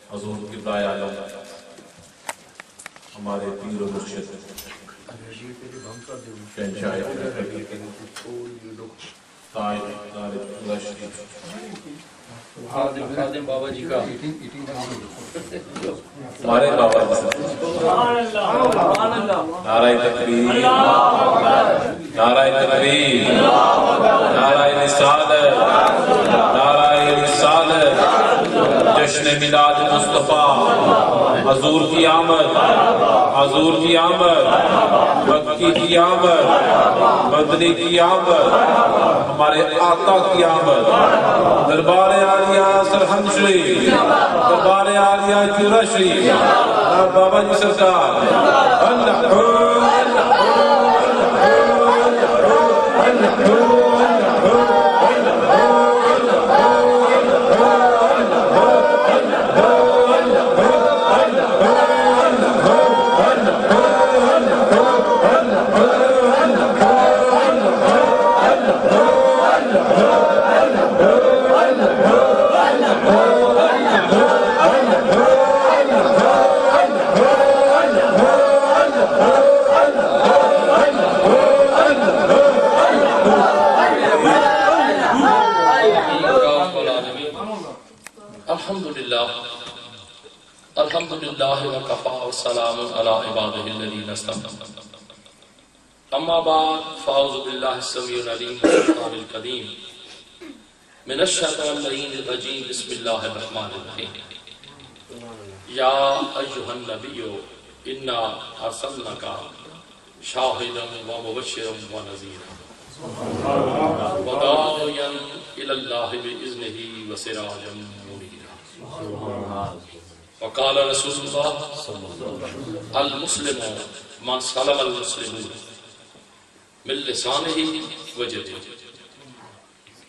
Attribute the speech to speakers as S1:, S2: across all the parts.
S1: حضور کبرائے عالم ہمارے پیر و مرشد شہنشاہ
S2: خادم بابا جی کا
S1: ہمارے بابا جی نعرہ تکبیر نعرہ تکبیر نعرہ رسالت نعرہ رسالت جشن میلاد مصطفیٰ حضور کی آمد حضور کی آمد مکی کی آمد مدنی کی آمد ہمارے آقا کی آمد دربار عالیہ سرہند شریف دربار عالیہ چورا شریف بابا جی سرکار الحمدللہ وکفا والسلام علی عبادہ الذین اصطفى اما بعد فاعوذ باللہ السمیع العلیم من الشیطان الرجیم من الشیطان اللعین الرجیم بسم اللہ الرحمن الرحیم یا ایھا النبی انا ارسلناک شاہدا ومبشرا ونذیرا وداعیا الی اللہ باذنہ وسراجا منیرا وقال رسول اللہ المسلم من سلم المسلمون من لسانہ وجدہ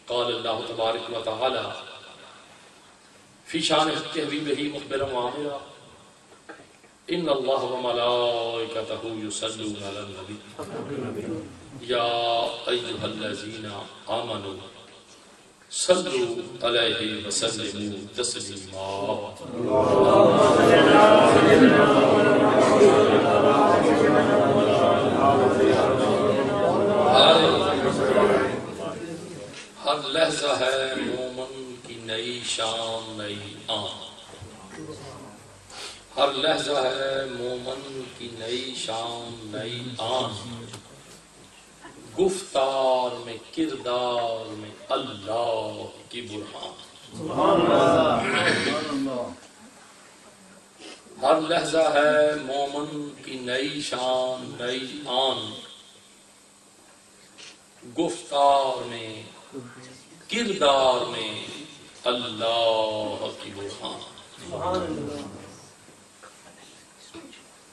S1: قال اللہ تبارک و تعالی فی شان حبیبہ مخبرا وعامرا ان اللہ وملائکتہ یصلون علی النبی یا ایھا الذین آمنوا صلوا علیہ وسلموا تسلیما ہر لحظہ ہے مومن کی نئی شان نئی آن ہر لحظہ ہے مومن کی نئی شان نئی آن گفتار میں کردار میں اللہ کی برہان ہر لحظہ ہے مومن کی نئی شان نئی آن گفتار میں کردار میں اللہ کی برہان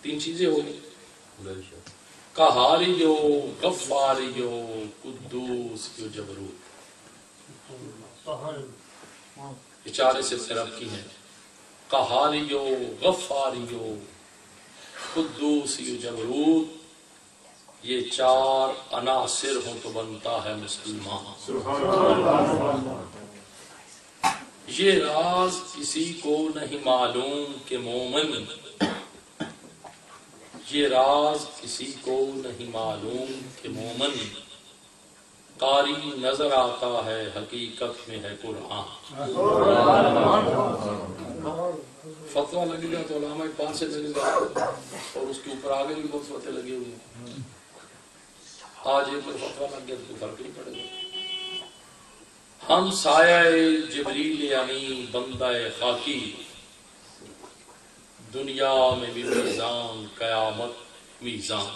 S1: تین چیزیں ہو گئی قہاری غفاری قدوس جبروت یہ چار سے رب کی ہیں قہاری غفاری قدوس جبروت یہ چار عناصر ہوں تو بنتا ہے مسلمان یہ راز کسی کو نہیں معلوم کہ مومن یہ راز کسی کو نہیں معلوم کہ مومن قاری نظر آتا ہے حقیقت میں ہے قرآن فتوہ لگے گا تو علامہ اقبال سے لگے گا اور اس کے اوپر آگے بھی بہت فتوے لگے ہوئے ہیں آج ایک پر فتوہ لگ گیا تو فرق نہیں پڑے گا ہم سایہ جبریل یعنی بندہ خاکی دنیا میں بھی میزان قیامت میزان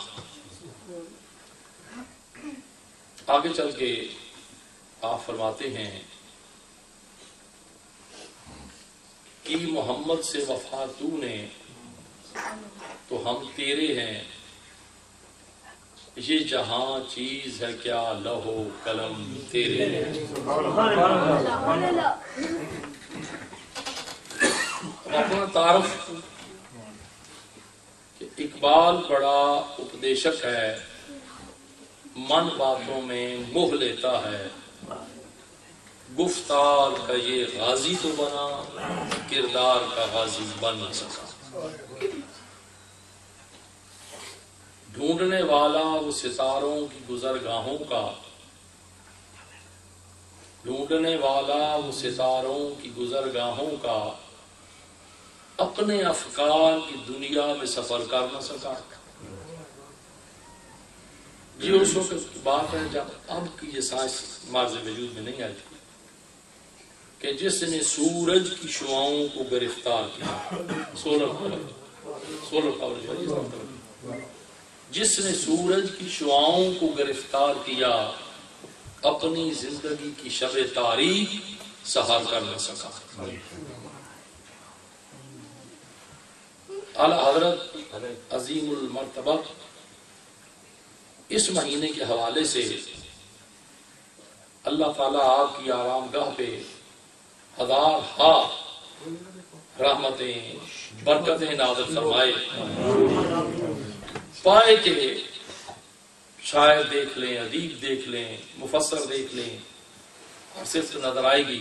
S1: آگے چل کے آپ فرماتے ہیں کہ محمد سے وفا تو نے تو ہم تیرے ہیں یہ جہاں چیز ہے کیا لوح قلم تیرے ہیں اپنا تعارف اقبال بڑا اپدیشک ہے من باتوں میں موہ لیتا ہے گفتار کا یہ غازی تو بنا کردار کا غازی بن نہ سکا۔ ڈھونڈنے والا وہ ستاروں کی گزرگاہوں کا، ڈھونڈنے والا وہ ستاروں کی گزرگاہوں کا، اپنے افکار کی دنیا میں سفر کر نہ سکا۔ یہ اس وقت کی بات ہے جب اب کی یہ سائنس مارز وجود میں نہیں آئی تھی کہ جس نے سورج کی شعاؤں کو گرفتار کیا، سولر پاور، جس نے سورج کی شعاؤں کو گرفتار کیا، اپنی زندگی کی شب تاریخ سحر کر نہ سکا۔ اعلیٰ حضرت عظیم المرتبہ اس مہینے کے حوالے سے اللہ تعالیٰ آپ کی آرام گاہ پہ ہزار رحمتیں برکتیں نازل فرمائے، پائے کہ شاعر دیکھ لیں، ادیب دیکھ لیں، مفسر دیکھ لیں، اور صرف نظر آئے گی۔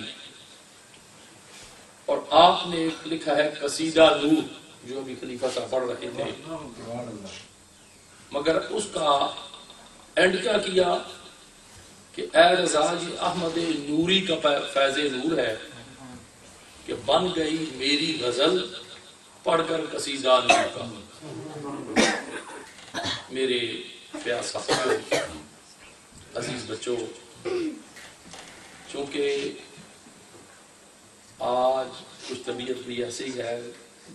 S1: اور آپ نے ایک لکھا ہے قصیدہ نور، جو ابھی خلیفہ صاحب پڑھ رہے تھے، مگر اس کا اینڈ کیا کیا کہ اے رضا جی احمد نوری کا فیض نور ہے کہ بن گئی میری غزل پڑھ کر قصیدہ نور کا۔ میرے پیار صاحبوں، عزیز بچوں، چونکہ آج کچھ طبیعت بھی ایسی ہے،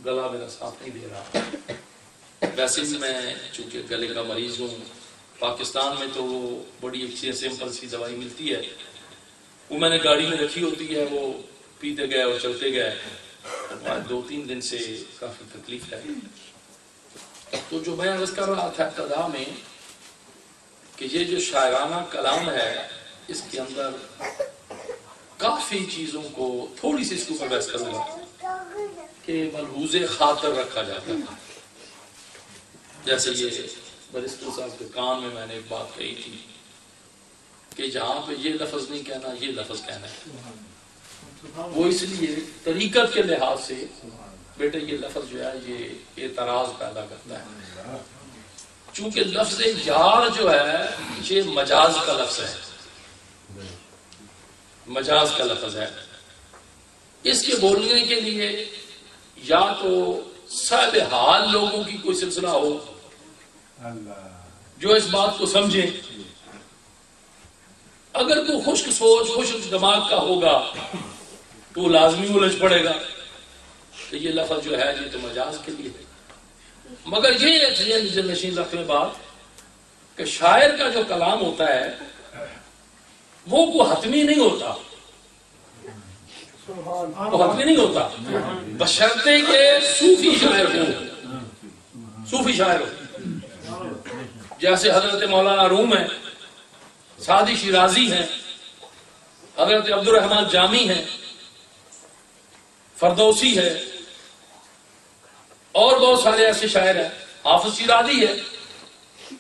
S1: گلا میرا ساتھ نہیں دے رہا۔ ویسے بھی میں چونکہ گلے کا مریض ہوں، پاکستان میں تو وہ بڑی اچھی سمپل سی دوائی ملتی ہے، وہ میں نے گاڑی میں رکھی ہوتی ہے، وہ پیتے گئے اور چلتے گئے۔ 2-3 دن سے کافی تکلیف ہے۔ تو جو میں عرض کر رہا تھا ابتدا میں کہ یہ جو شاعرانہ کلام ہے، اس کے اندر کافی چیزوں کو تھوڑی سی اس کو بحث کروں گا کہ ملحوظ خاطر رکھا جاتا ہے۔ جیسے یہ برسٹر صاحب کے کان میں نے ایک بات کہی تھی کہ جہاں پہ یہ لفظ نہیں کہنا، یہ لفظ کہنا ہے۔ وہ اس لیے طریقت کے لحاظ سے بیٹے یہ لفظ جو ہے یہ اعتراض پیدا کرتا ہے، چونکہ لفظ یار جو ہے یہ مجاز کا لفظ ہے، مجاز کا لفظ ہے۔ اس کے بولنے کے لیے یا تو صاحب حال لوگوں کی کوئی سلسلہ ہو جو اس بات کو سمجھے، اگر تو خشک سوچ خشک دماغ کا ہوگا تو لازمی الجھ پڑے گا کہ یہ لفظ جو ہے یہ تو مجاز کے لیے ہے۔ مگر یہ نشین رکھ لیں بات کہ شاعر کا جو کلام ہوتا ہے وہ کوئی حتمی نہیں ہوتا، وہ حتمی نہیں ہوتا، بشرطے کہ صوفی شاعر ہو، صوفی شاعر ہو۔ جیسے حضرت مولانا روم ہے، سعدی شیرازی ہیں، حضرت عبد الرحمن جامی ہیں، فردوسی ہے، اور بہت سارے ایسے شاعر ہیں، حافظ شیرازی ہے،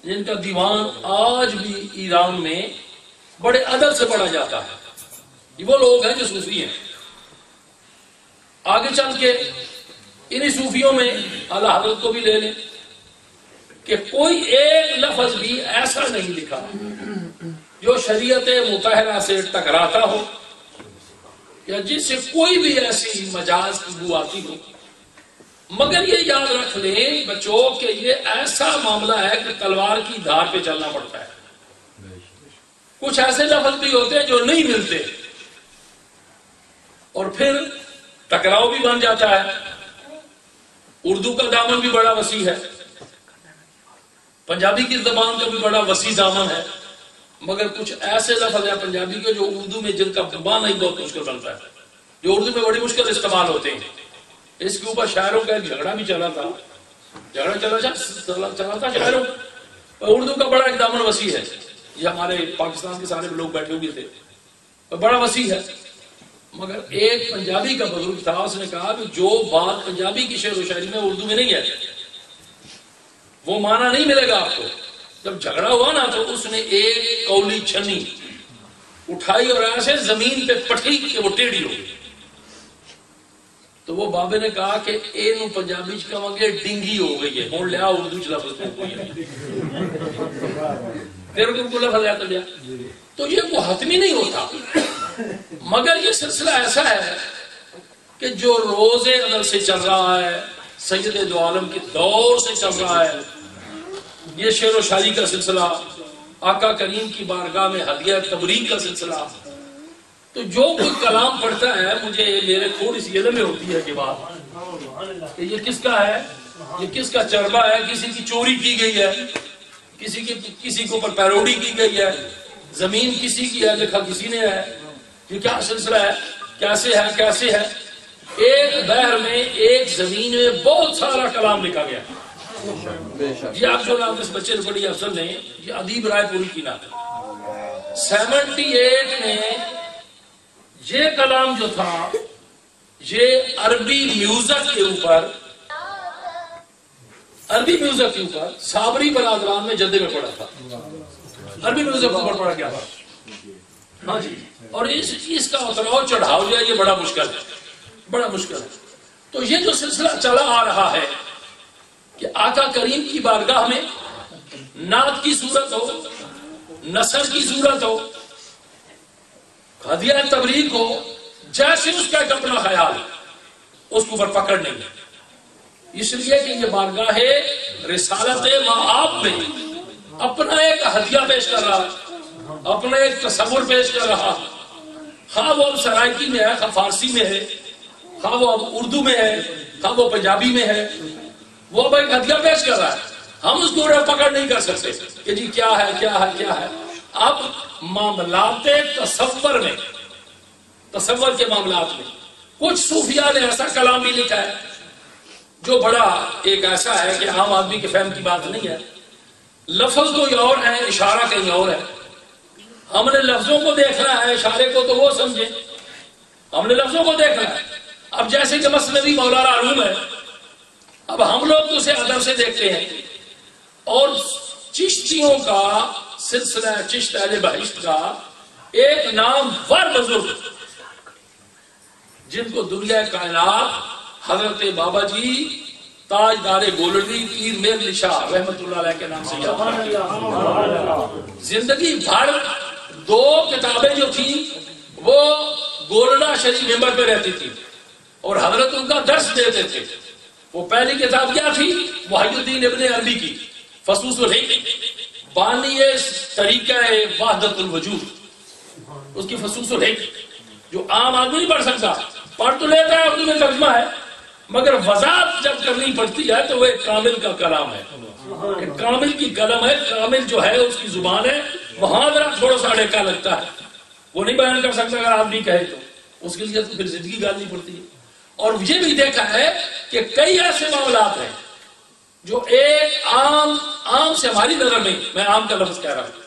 S1: جن کا دیوان آج بھی ایران میں بڑے ادب سے پڑھا جاتا ہے۔ یہ وہ لوگ ہیں جو صوفی ہیں۔ آگے چل کے انہی صوفیوں میں اعلیٰ حضرت کو بھی لے لیں کہ کوئی ایک لفظ بھی ایسا نہیں لکھا جو شریعت مطہرہ سے ٹکراتا ہو یا جس سے کوئی بھی ایسی مجاز کی بو آتی ہو۔ مگر یہ یاد رکھ لیں بچوں کہ یہ ایسا معاملہ ہے کہ تلوار کی دھار پہ چلنا پڑتا ہے۔ کچھ ایسے لفظ بھی ہوتے ہیں جو نہیں ملتے اور پھر ٹکراؤ بھی بن جاتا ہے۔ اردو کا دامن بھی بڑا وسیع ہے، پنجابی کی زبان کا بھی بڑا وسیع دامن ہے، مگر کچھ ایسے لفظ ہیں پنجابی کے جو اردو میں جن کا زبان نہیں بہت مشکل بنتا ہے، جو اردو میں بڑی مشکل استعمال ہوتے ہیں۔ اس کے اوپر شاعروں کا ایک جھگڑا بھی چلا تھا، چلا تھا شاعروں، اردو کا بڑا ایک دامن وسیع ہے۔ یہ ہمارے پاکستان کے سارے لوگ بیٹھے ہوئے تھے، بڑا وسیع ہے۔ مگر ایک پنجابی کا بزرگ تھا، اس نے کہا کہ جو بات پنجابی کی شعر و شاعری میں اردو میں نہیں ہے وہ معنی نہیں ملے گا آپ کو۔ جب جھگڑا ہوا نا تو اس نے ایک کولی چھنی اٹھائی اور ایسے زمین پہ پٹھی کہ وہ ٹیڑھی ہو گئی۔ تو وہ بابے نے کہا کہ اے نو پنجابی چ کہاں گے ڈنگی ہو گئی ہے، ہن لیا اردو چ لفظ کوئی نہیں، پھر کو لفظ آیا تو لیا. تو یہ وہ حتمی نہیں ہوتا، مگر یہ سلسلہ ایسا ہے کہ جو روز ازل سے چل رہا ہے، سید دو عالم کے دور سے چل رہا ہے، یہ شعر و شاعری کا سلسلہ، آقا کریم کی بارگاہ میں ہدیہ تبریک کا سلسلہ. تو جو کوئی کلام پڑھتا ہے، مجھے میرے تھوڑی سی علم میں ہوتی ہے کہ بات کہ یہ کس کا ہے، یہ کس کا چربہ ہے، کسی کی چوری کی گئی ہے، کسی کے اوپر پیروڈی کی گئی ہے، زمین کسی کی ہے، لکھا کسی نے ہے، یہ کیا سلسلہ ہے، کیسے ہے. ایک بحر میں ایک زمین میں بہت سارا کلام لکھا گیا. یہ آپ جو نام اس بچے نے بڑی افضل نے، یہ ادیب رائے پوری کی نام 78 میں یہ کلام جو تھا یہ عربی میوزک کے اوپر صابری برادران میں جدے میں پڑا تھا، عربی میوزک کے اوپر پڑا گیا تھا. ہاں جی، اور اس کا اتراؤ چڑھاؤ جو ہے یہ بڑا مشکل ہے. تو یہ جو سلسلہ چلا آ رہا ہے کہ آقا کریم کی بارگاہ میں نعت کی صورت ہو، نثر کی صورت ہو، ہدیہ تبریک ہو، جیسے اس کا ایک اپنا خیال اس کو پر پکڑ نہیں ہے. اس لیے کہ یہ بارگاہ رسالت معاب میں اپنا ایک ہدیہ پیش کر رہا، اپنا ایک تصور پیش کر رہا، خواہ وہ اب سرائکی میں ہے، خواہ فارسی میں ہے، خواہ وہ اب اردو میں ہے، خواہ وہ پنجابی میں ہے، وہ اب ایک ہدیہ پیش کر رہا ہے. ہم اس کو پکڑ نہیں کر سکتے کہ جی کیا ہے. اب معاملات تصور کے معاملات میں کچھ صوفیاء نے ایسا کلام بھی لکھا ہے جو بڑا ایک ایسا ہے کہ عام آدمی کے فہم کی بات نہیں ہے. لفظ کوئی اور ہے، اشارہ کہیں اور ہے. ہم نے لفظوں کو دیکھنا ہے، اشارے کو تو وہ سمجھے. ہم نے لفظوں کو دیکھنا ہے. اب جیسے کہ مثنوی مولانا روم ہے، اب ہم لوگ تو اسے ادب سے دیکھتے ہیں، اور چشتیوں کا سلسلہ چشت اہل بہشت کا ایک نام ور بزرگ جن کو دنیا کائنات حضرت بابا جی تاجدار گولڈی پیر میر علی شاہ رحمت اللہ علیہ کے نام سے یاد. زندگی بھر 2 کتابیں جو تھیں وہ گولڈا شریف ممبر پہ رہتی تھی اور حضرت ان کا درس دیتے تھے. وہ پہلی کتاب کیا تھی؟ محی الدین ابن عربی کی فصوص الحق، بانی طریقہ وحدت الوجود، اس کی فصوص الحق جو عام آدمی نہیں پڑھ سکتا. پڑھ تو لیتا ہے، اردو میں ترجمہ ہے، مگر وضاحت جب کرنی پڑتی ہے تو وہ ایک کامل کا کلام ہے، ایک کامل کی قلم ہے، کامل جو ہے اس کی زبان ہے. وہاں ذرا تھوڑا سا ڈیکا لگتا ہے، وہ نہیں بیان کر سکتا اگر آدمی کہے تو اس کے لیے تو پھر زندگی گالنی پڑتی ہے. اور یہ بھی دیکھا ہے کہ کئی ایسے معاملات ہیں جو ایک عام سے ہماری نظر میں عام کا لفظ کہہ رہا ہوں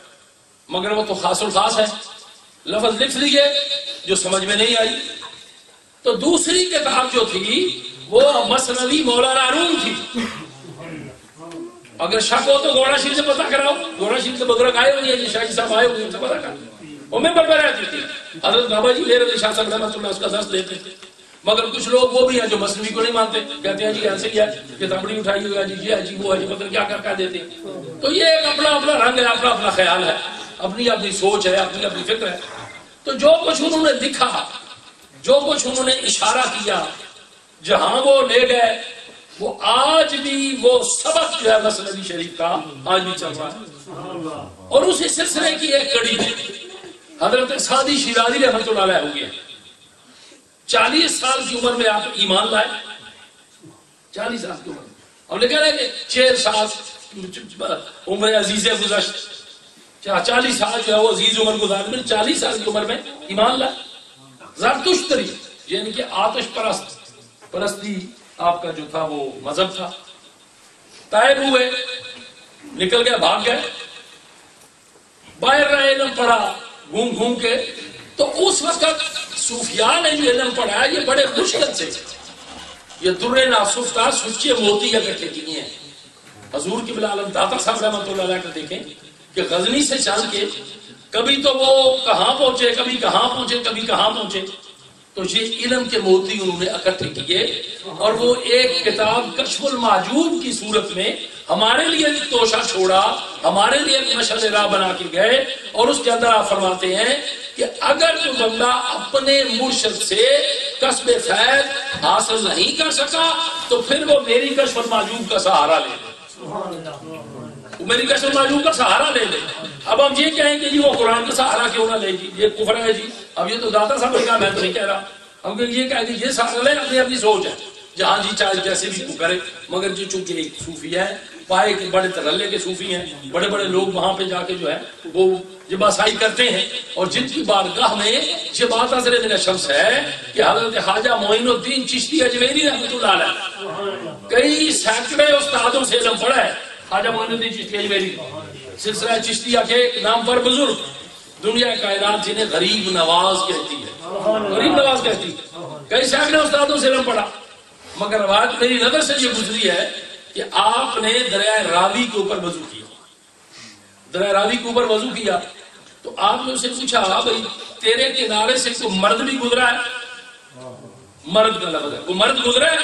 S1: مگر وہ تو خاص الخاص ہے. لفظ لکھ لیے جو سمجھ میں نہیں آئی. تو دوسری کتاب جو تھی وہ مثنوی مولانا روم تھی. اگر شک ہو تو گوڑا شریف سے پتہ کراؤ، گوڑا شریف سے بزرگ آئے ہوئے ہیں، شاہ جی صاحب آئے ہوئے ہیں، سے پتہ کرو. وہ ممبر پر رہتی تھی حضرت بابا جی میر علی شاہ صاحب رحمۃ اللہ اس کا درس دیتے تھے. مگر کچھ لوگ وہ بھی ہیں جو مثنوی کو نہیں مانتے، کہتے ہیں جی ایسے ہی ہے، کتابڑی اٹھائی ہوئی ہے جی، یہ ہے جی، وہ ہے جی، پتہ کیا کر دیتے ہیں. تو یہ ایک اپنا رنگ ہے، اپنا خیال ہے، اپنی سوچ ہے، اپنی فکر ہے. تو جو کچھ انہوں نے لکھا، جو کچھ انہوں نے اشارہ کیا، جہاں وہ لے گئے، وہ آج بھی وہ سبق جو ہے مثنوی شریف کا آج بھی چل رہا ہے. اور اسی سلسلے کی ایک کڑی حضرت سعدی شیرازی رحمۃ اللہ علیہ ہو گیا. 40 سال کی عمر میں آپ ایمان لائے، 40 سال کی عمر میں. اور لکھا ہے کہ 6 سال عمر عزیز گزشت، 40 سال جو ہے وہ عزیز عمر گزار، 40 سال کی عمر میں ایمان لائے. زرتشتری یعنی کہ آتش پرستی آپ کا جو تھا وہ مذہب تھا. طائب ہوئے، نکل گئے، بھاگ گئے، باہر رہے، علم پڑھا گھوم کے. تو اس وقت صوفیاء نے جو علم پڑھا یہ بڑے مشکل سے، یہ در ناصفتہ سچے موتی اکٹھے کیے ہیں. حضور کی بلا عالم داتا صاحب رحمۃ اللہ علیہ کو دیکھیں کہ غزنی سے چل کے کبھی تو وہ کہاں پہنچے، کبھی کہاں پہنچے. تو یہ علم کے موتی انہوں نے اکٹھے کیے اور وہ ایک کتاب کشف المحجوب کی صورت میں ہمارے لیے توشہ چھوڑا، ہمارے لیے ایک مشعل راہ بنا کے گئے. اور اس کے اندر آپ فرماتے ہیں کہ اگر تو بندہ اپنے مرشد سے کسب فیض حاصل نہیں کر سکا تو پھر وہ میری کشف المحجوب کا سہارا لے لے، وہ میری کشف المحجوب کا سہارا لے لے. اب ہم یہ کہیں کہ جی وہ قرآن کا سہارا کیوں نہ لے جی، یہ کفر ہے جی. اب یہ تو داتا صاحب نے کہا، میں تو نہیں کہہ رہا. ہم یہ کہیں کہ یہ سہارا لے، اپنی اپنی سوچ ہے جہاں جی چاہے جیسے بھی کرے. مگر جو چونکہ ایک صوفی ہے، پائے کے بڑے ترلے کے صوفی ہیں، بڑے بڑے لوگ وہاں پہ جا کے جو ہے وہ جباسائی کرتے ہیں، اور جن کی بارگاہ میں یہ بات حضرت دل شمس ہے کہ حضرت خواجہ معین الدین چشتی اجمیری رحمۃ اللہ علیہ کئی سینکڑے استادوں سے علم پڑھا ہے. خواجہ معین الدین چشتی اجمیری سلسلہ چشتیہ کے نام پر بزرگ، دنیا کائنات جنہیں غریب نواز کہتی ہے، غریب نواز کہتی ہے، کئی سینکڑے استادوں سے علم پڑھا. مگر آج میری نظر سے یہ گزری ہے کہ آپ نے دریائے راوی کے اوپر وضو کیا، دریائے راوی کے اوپر وضو کیا تو آپ نے اسے پوچھا بھائی تیرے کنارے سے کوئی مرد بھی گزرا ہے؟ مرد کا لفظ ہے، کوئی مرد گزرا ہے؟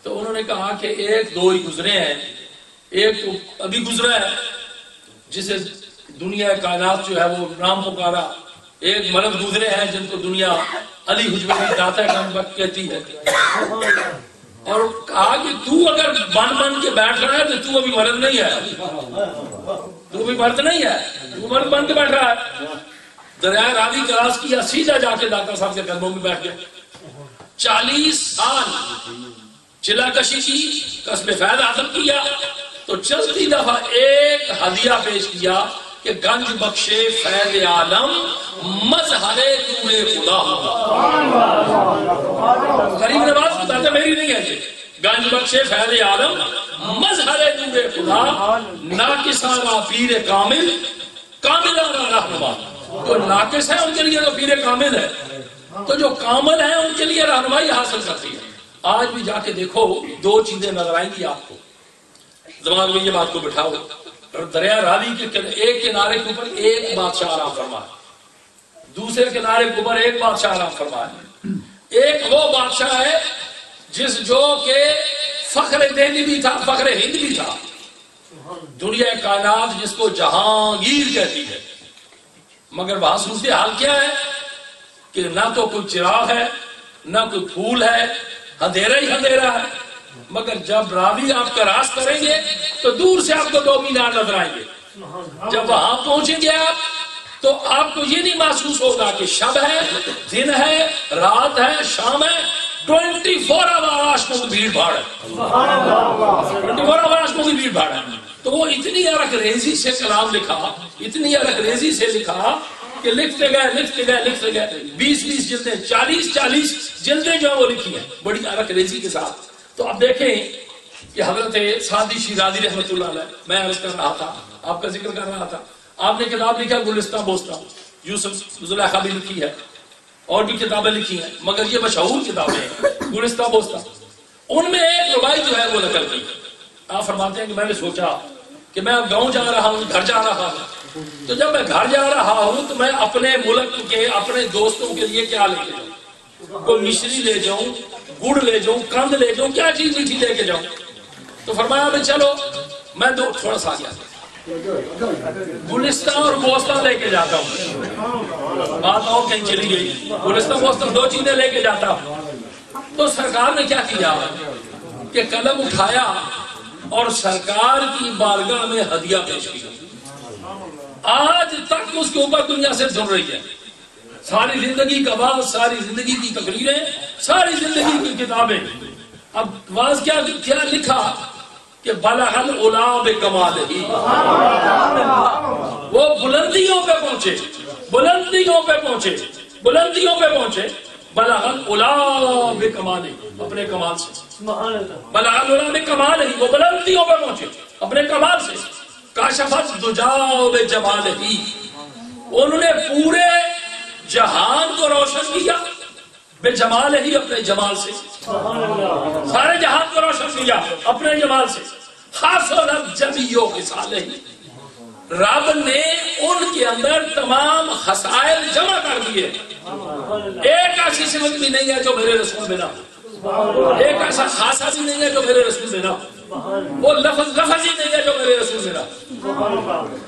S1: تو انہوں نے کہا کہ ایک دو ہی گزرے ہیں، ایک تو ابھی گزرا ہے جسے دنیا کائنات جو ہے وہ نام پکارا، ایک مرد گزرے ہیں جن کو دنیا علی حجویری داتا کم کہتی ہے. اور کہا کہ تو اگر بن کے بیٹھ رہا ہے تو تو ابھی مرد نہیں ہے، تو ابھی مرد نہیں ہے، تو مرد بن کے بیٹھ رہا ہے. دریائے راوی کراس کیا، سیدھا جا کے داتا صاحب کے قدموں میں بیٹھ گیا. 40 سال چلا کشی کی، کسب فیض حاصل کیا تو چلتی دفعہ ایک ہدیہ پیش کیا کہ گنج بخشے فیض عالم مظہر نور خدا ہوگا. غریب نواز بتاتے میری نہیں ہے، گنج بخشے فیض عالم مظہر نور خدا ناقصانہ پیر کامل کاملانہ رہنما. جو ناقص ہے ان کے لیے تو پیر کامل ہے، تو جو کامل ہے ان کے لیے رہنمائی حاصل کرتی ہے. آج بھی جا کے دیکھو، دو چیزیں نظر آئیں گی آپ کو، دماغ میں یہ بات کو بٹھاؤ. اور دریا راوی کے ایک کنارے کے اوپر ایک بادشاہ آرام فرما ہے، دوسرے کنارے کے اوپر ایک بادشاہ آرام فرما ہے. ایک وہ بادشاہ ہے جس جو کہ فخر دہلی بھی تھا، فخر ہند بھی تھا، دنیا کائنات جس کو جہانگیر کہتی ہے. مگر وہاں صورت حال کیا ہے کہ نہ تو کوئی چراغ ہے، نہ کوئی پھول ہے، اندھیرا ہی اندھیرا ہے. مگر جب راوی آپ کا راست کریں گے تو دور سے آپ کو 2 مینار نظر آئیں گے. جب وہاں پہنچیں گے آپ تو آپ کو یہ نہیں محسوس ہوگا کہ شب ہے، دن ہے، رات ہے، شام ہے. 24 آواشوں کی بھیڑ بھاڑ ہے، 24 آواشوں کی بھیڑ بھاڑ ہے. تو وہ اتنی ارق ریزی سے کلام لکھا، اتنی ارق ریزی سے لکھا کہ لکھتے گئے 20 جلدیں، 40 جلدیں جو وہ لکھی ہیں بڑی ارق ریزی کے ساتھ. تو اب دیکھیں کہ حضرت سعدی شیرازی رحمۃ اللہ علیہ، میں عرض کر رہا تھا، آپ کا ذکر کر رہا تھا، آپ نے کتاب لکھا گلستہ بوستہ، یوسف زلیخا بھی لکھی ہے اور بھی کتابیں لکھی ہیں، مگر یہ مشہور کتابیں ہیں گلستہ بوستہ. ان میں ایک ربائی جو ہے وہ نقل کی. آپ فرماتے ہیں کہ میں نے سوچا کہ میں اب گاؤں جا رہا ہوں، گھر جا رہا ہوں، تو جب میں گھر جا رہا ہوں تو میں اپنے ملک کے اپنے دوستوں کے لیے کیا لے کے جاؤں؟ کوئی مشری لے جاؤں، گڑ لے جاؤں، کند لے جاؤں، کیا چیز میٹھی لے کے جاؤں؟ تو فرمایا میں چلو میں تھوڑا سا گیا، گلستہ اور بوستہ لے کے جاتا ہوں. بات اور کہیں چلی گئی، گلستہ بوستہ 2 چیزیں لے کے جاتا ہوں. تو سرکار نے کیا کیا کہ قلم اٹھایا اور سرکار کی بارگاہ میں ہدیہ پیش کیا. آج تک اس کے اوپر دنیا سے سن رہی ہے. ساری زندگی کا واز، ساری زندگی کی تقریریں، ساری زندگی کی کتابیں. اب واز کیا لکھا کہ بلغ العلا بکمالہ، وہ بلندیوں پہ پہنچے، بلندیوں پہ پہنچے، بلندیوں پہ پہنچے. بلغ العلا بکمالہ، اپنے کمال سے. بلغ العلا بکمالہ، وہ بلندیوں پہ پہنچے اپنے کمال سے. کاشفت دجا بجمالہ، انہوں نے پورے جہان کو روشن کیا بے جمال ہی، اپنے جمال سے. سارے جہان کو روشن کیا اپنے جمال سے. حاصلت جمیع خصالہ، رب نے ان کے اندر تمام خصائل جمع کر دیے. ایک ایسی صفت بھی نہیں ہے جو میرے رسول میں نہ ہو، ایک ایسا خاصہ بھی نہیں ہے جو میرے رسول میں نہ ہو، وہ لفظ ہی نہیں ہے جو میرے رسول میں نہ ہو،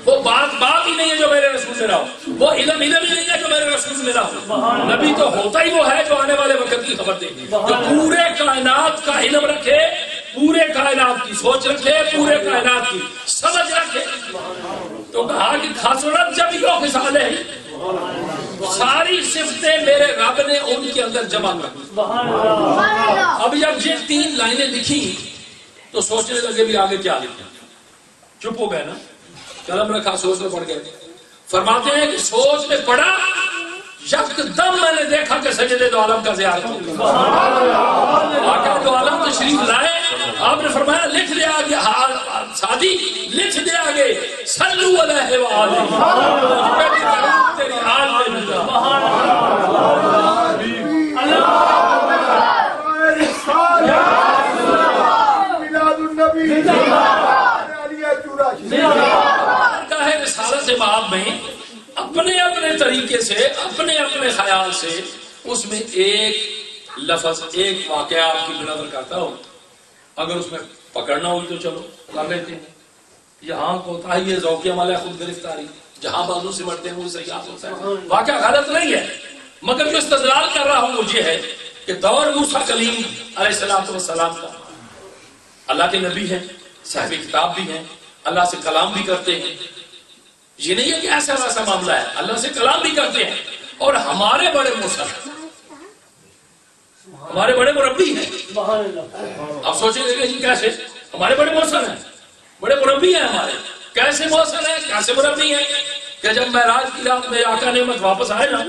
S1: وہ بات ہی نہیں ہے جو میرے رسول میں نہ ہو، وہ علم ہی نہیں ہے جو میرے رسول میں نہ ہو۔ نبی تو ہوتا ہی وہ ہے جو آنے والے وقت کی خبر دے، جو پورے کائنات کا علم رکھے، پورے کائنات کی سوچ رکھے، پورے کائنات کی سمجھ رکھے۔ تو کہا کہ خاصرت جب یہ خصال ہے، ساری صفتیں میرے رب نے ان کے اندر جمع کر۔ اب جب یہ 3 لائنیں لکھی تو سوچنے لگے بھی آگے کیا لکھیں، چپ ہو گئے نا، قلم رکھا، سوچ میں پڑ گئے۔ فرماتے ہیں کہ سوچ میں پڑا، یکدم میں نے دیکھا کہ سید دو عالم کا زیارت ہو۔ آقا دو عالم تشریف لائے، آپ نے فرمایا لکھ دے آگے، سادی لکھ دے آگے، صلو علیہ وآلہ، تیری حال میں ہے رسالت باب میں اپنے اپنے طریقے سے، اپنے اپنے خیال سے اس میں ایک لفظ، ایک واقعہ آپ کی بنا کرتا ہوں، اگر اس میں پکڑنا ہوئی تو چلو کر لیتے ہیں، یہاں کوتا ہے یہ ذوقی عمل ہے، خود گرفتاری، جہاں بازو سے مرتے ہیں وہ صحیح ہوتا ہے، واقعہ غلط نہیں ہے، مگر جو استدلال کر رہا ہوں وہ یہ ہے کہ دور موسیٰ کلیم علیہ السلام کا، اللہ کے نبی ہیں، صاحب کتاب بھی ہیں، اللہ سے کلام بھی کرتے ہیں، یہ نہیں ہے کہ ایسا ویسا معاملہ ہے، اللہ سے کلام بھی کرتے ہیں، اور ہمارے بڑے موسیٰ، ہمارے بڑے مربی ہیں۔ آپ سوچیں گے کہ جی کیسے، ہمارے بڑے موسیٰ ہیں، بڑے مربی ہیں ہمارے، کیسے موسیٰ ہیں، کیسے مربی ہیں کہ جب معراج کی رات میں آقا نعمت واپس آئے نا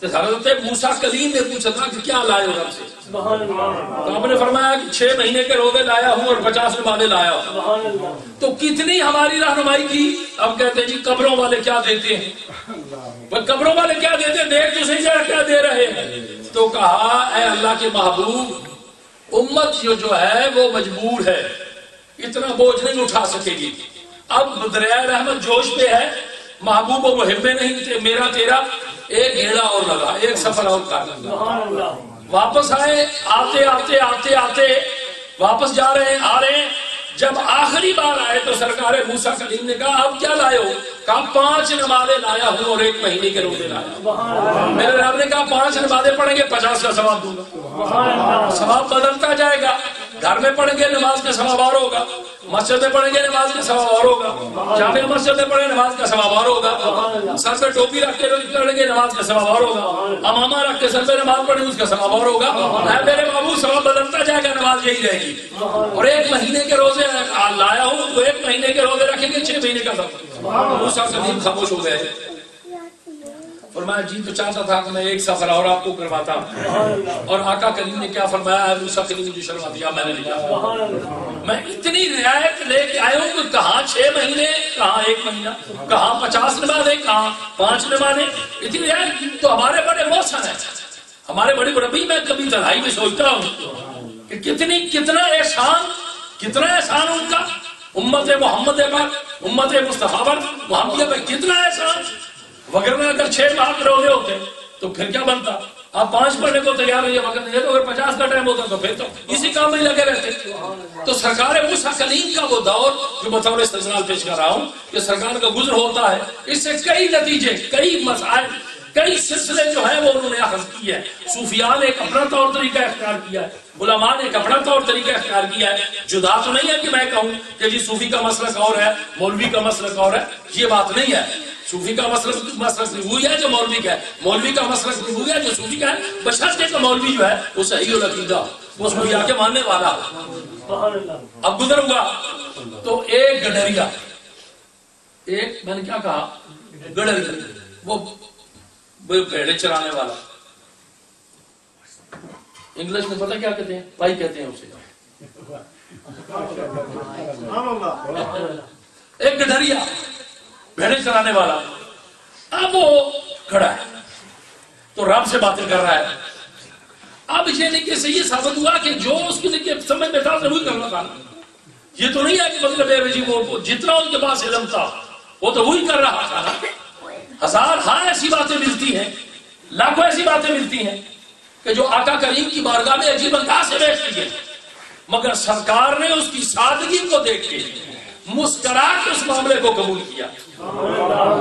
S1: تو حضرت موسیٰ کلیم نے پوچھا تھا کہ کیا لائے ہو رب سے، تو آپ نے فرمایا کہ 6 مہینے کے روزے لایا ہوں اور 50 نمازیں لایا ہوں۔ تو کتنی ہماری رہنمائی کی، اب کہتے ہیں جی قبروں والے کیا دیتے ہیں، قبروں والے کیا دیتے ہیں، دیکھ تو صحیح جگہ کیا دے رہے ہیں۔ تو کہا اے اللہ کے محبوب، امت جو ہے وہ مجبور ہے، اتنا بوجھ نہیں اٹھا سکے گی، اب دریائے رحمت جوش پہ ہے، محبوب و محبے نہیں تھے، میرا تیرا ایک گھیڑا اور لگا، ایک سفر اور کر لگا، واپس آئے، آتے آتے آتے آتے واپس جا رہے ہیں، آ رہے ہیں، جب آخری بار آئے تو سرکار موسیٰ کلیم نے کہا اب کیا لائے ہو، کہا 5 نمازیں لایا ہوں اور 1 مہینے کے روزے لایا۔ میرے رب نے کہا 5 نمازیں پڑھیں گے 50 کا ثواب دوں گا، ثواب بدلتا جائے گا، گھر میں پڑھیں گے نماز کا ثواب اور ہوگا، مسجد میں پڑھیں گے نماز کا ثواب اور ہوگا، جامع مسجد میں پڑھیں نماز کا ثواب اور ہوگا، سر پہ ٹوپی رکھ کے پڑھیں گے نماز کا ثواب اور ہوگا، امامہ رکھ کے سر پہ نماز پڑھیں اس کا ثواب اور ہوگا، میرے بابو ثواب بدلتا جائے گا، نماز یہی رہے گی، اور 1 مہینے کے روزے لایا ہوں تو 1 مہینے کے روزے رکھیں گے 6 مہینے کا ثواب۔ موسیٰ کلیم خاموش ہو گئے، فرمایا جی تو چاہتا تھا کہ میں ایک سفر اور آپ کو کرواتا ہوں، اور آقا کریم نے کیا فرمایا ہے، موسیٰ کلیم مجھے شرما دیا، میں نے لیا، میں اتنی رعایت لے کے آیا ہوں کہ کہاں 6 مہینے، کہاں 1 مہینہ، کہاں 50 نمازیں، کہاں 5 نمازیں، اتنی رعایت۔ تو ہمارے بڑے موسم ہیں، ہمارے بڑے مربی، میں کبھی تنہائی میں سوچتا ہوں کہ کتنا احسان ان کا، امت محمد پر، امت مصطفیٰ پر، محمدیہ پر کتنا احسان، وگرنہ اگر 6 ماہ کے روزے ہوتے تو پھر کیا بنتا، آپ 5 پڑھنے کو تیار نہیں ہے، مگر نہیں تو اگر 50 کا ٹائم ہوتا تو پھر تو اسی کام میں لگے رہتے۔ تو سرکار موسیٰ کلیم کا وہ دور جو بطور استدلال پیش کر رہا ہوں کہ سرکار کا گزر ہوتا ہے، اس سے کئی نتیجے، کئی مسائل، کئی سلسلے جو ہیں وہ انہوں نے اخذ کی ہے۔ صوفیاء نے ایک اپنا طور طریقہ اختیار کیا ہے، علماء نے ایک اپنا طور طریقہ اختیار کیا ہے، جدا تو نہیں ہے کہ میں کہوں کہ جی صوفی کا مسلک اور ہے، مولوی کا مسلک اور ہے، یہ بات نہیں ہے۔ صوفی کا مسلک وہی ہے جو مولوی کا ہے، مولوی کا مسلک وہی ہے جو صوفی کا ہے، بشرطے کہ مولوی جو ہے وہ صحیح العقیدہ، وہ اس کو آ کے ماننے والا۔ اب گزر ہوا تو ایک گڈریا، ایک میں نے کیا کہا، گڈریا، وہ بھیڑے چرانے والا، انگلش میں پتہ کیا کہتے ہیں، پائی کہتے ہیں اسے، ایک گڈریا بھیڑے چرانے والا، اب وہ کھڑا ہے تو رب سے باتیں کر رہا ہے۔ اب یہ نہیں کہ یہ ثابت ہوا کہ جو اس کی سمجھ میں تھا وہی کرنا تھا، یہ تو نہیں ہے کہ مطلب ہے جی وہ جتنا ان کے پاس علم تھا وہ تو وہی کر رہا تھا۔ 1000 ہاں ایسی باتیں ملتی ہیں لاکھوں ایسی باتیں ملتی ہیں کہ جو آقا کریم کی بارگاہ میں عجیب انداز سے بیٹھ کی گئی، مگر سرکار نے اس کی سادگی کو دیکھ کے مسکرا کے اس معاملے کو قبول کیا،